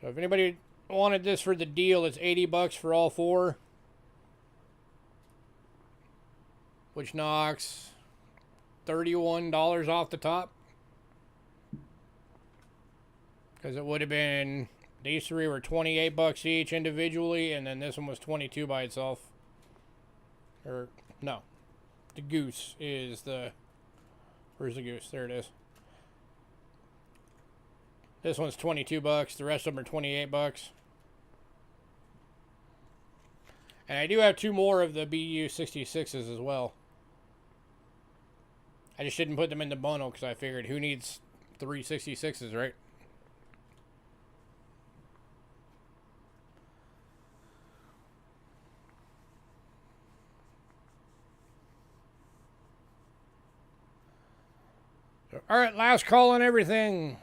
So if anybody wanted this for the deal, it's $80 for all four, which knocks $31 off the top. Because it would have been, these three were $28 each individually, and then this one was $22 by itself. Or, no. The goose is the, where's the goose? There it is. This one's $22. The rest of them are $28. And I do have two more of the BU66s as well. I just didn't put them in the bundle because I figured who needs 3 66s, right? All right, last call on everything.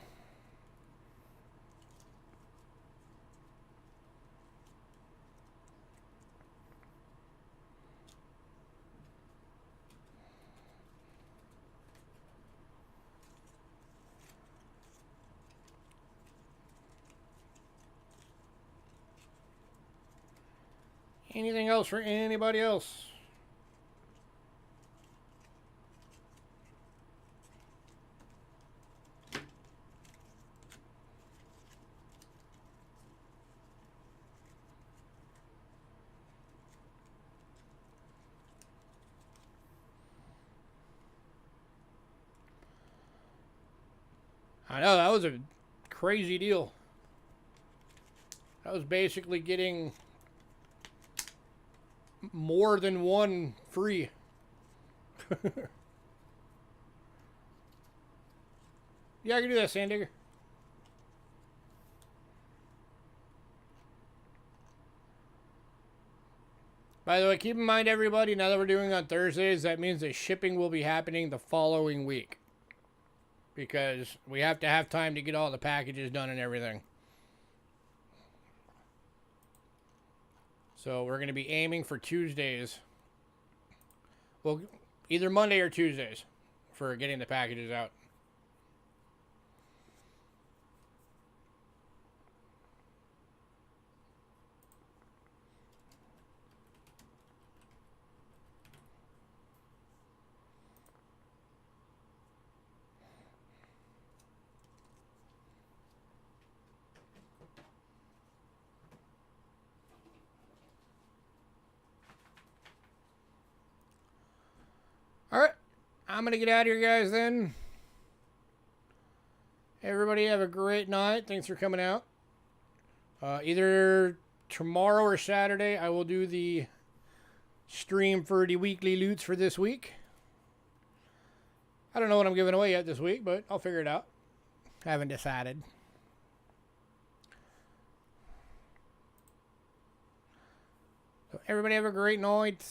Anything else for anybody else? I know, that was a crazy deal. That was basically getting more than one free. Yeah, I can do that, Sandigger. By the way, keep in mind, everybody, now that we're doing on Thursdays, that means that shipping will be happening the following week. Because we have to have time to get all the packages done and everything. So we're going to be aiming for Tuesdays. Well, either Monday or Tuesdays for getting the packages out. All right, I'm going to get out of here, guys, then. Everybody have a great night. Thanks for coming out. Either tomorrow or Saturday, I will do the stream for the weekly loots for this week. I don't know what I'm giving away yet this week, but I'll figure it out. I haven't decided. So everybody have a great night.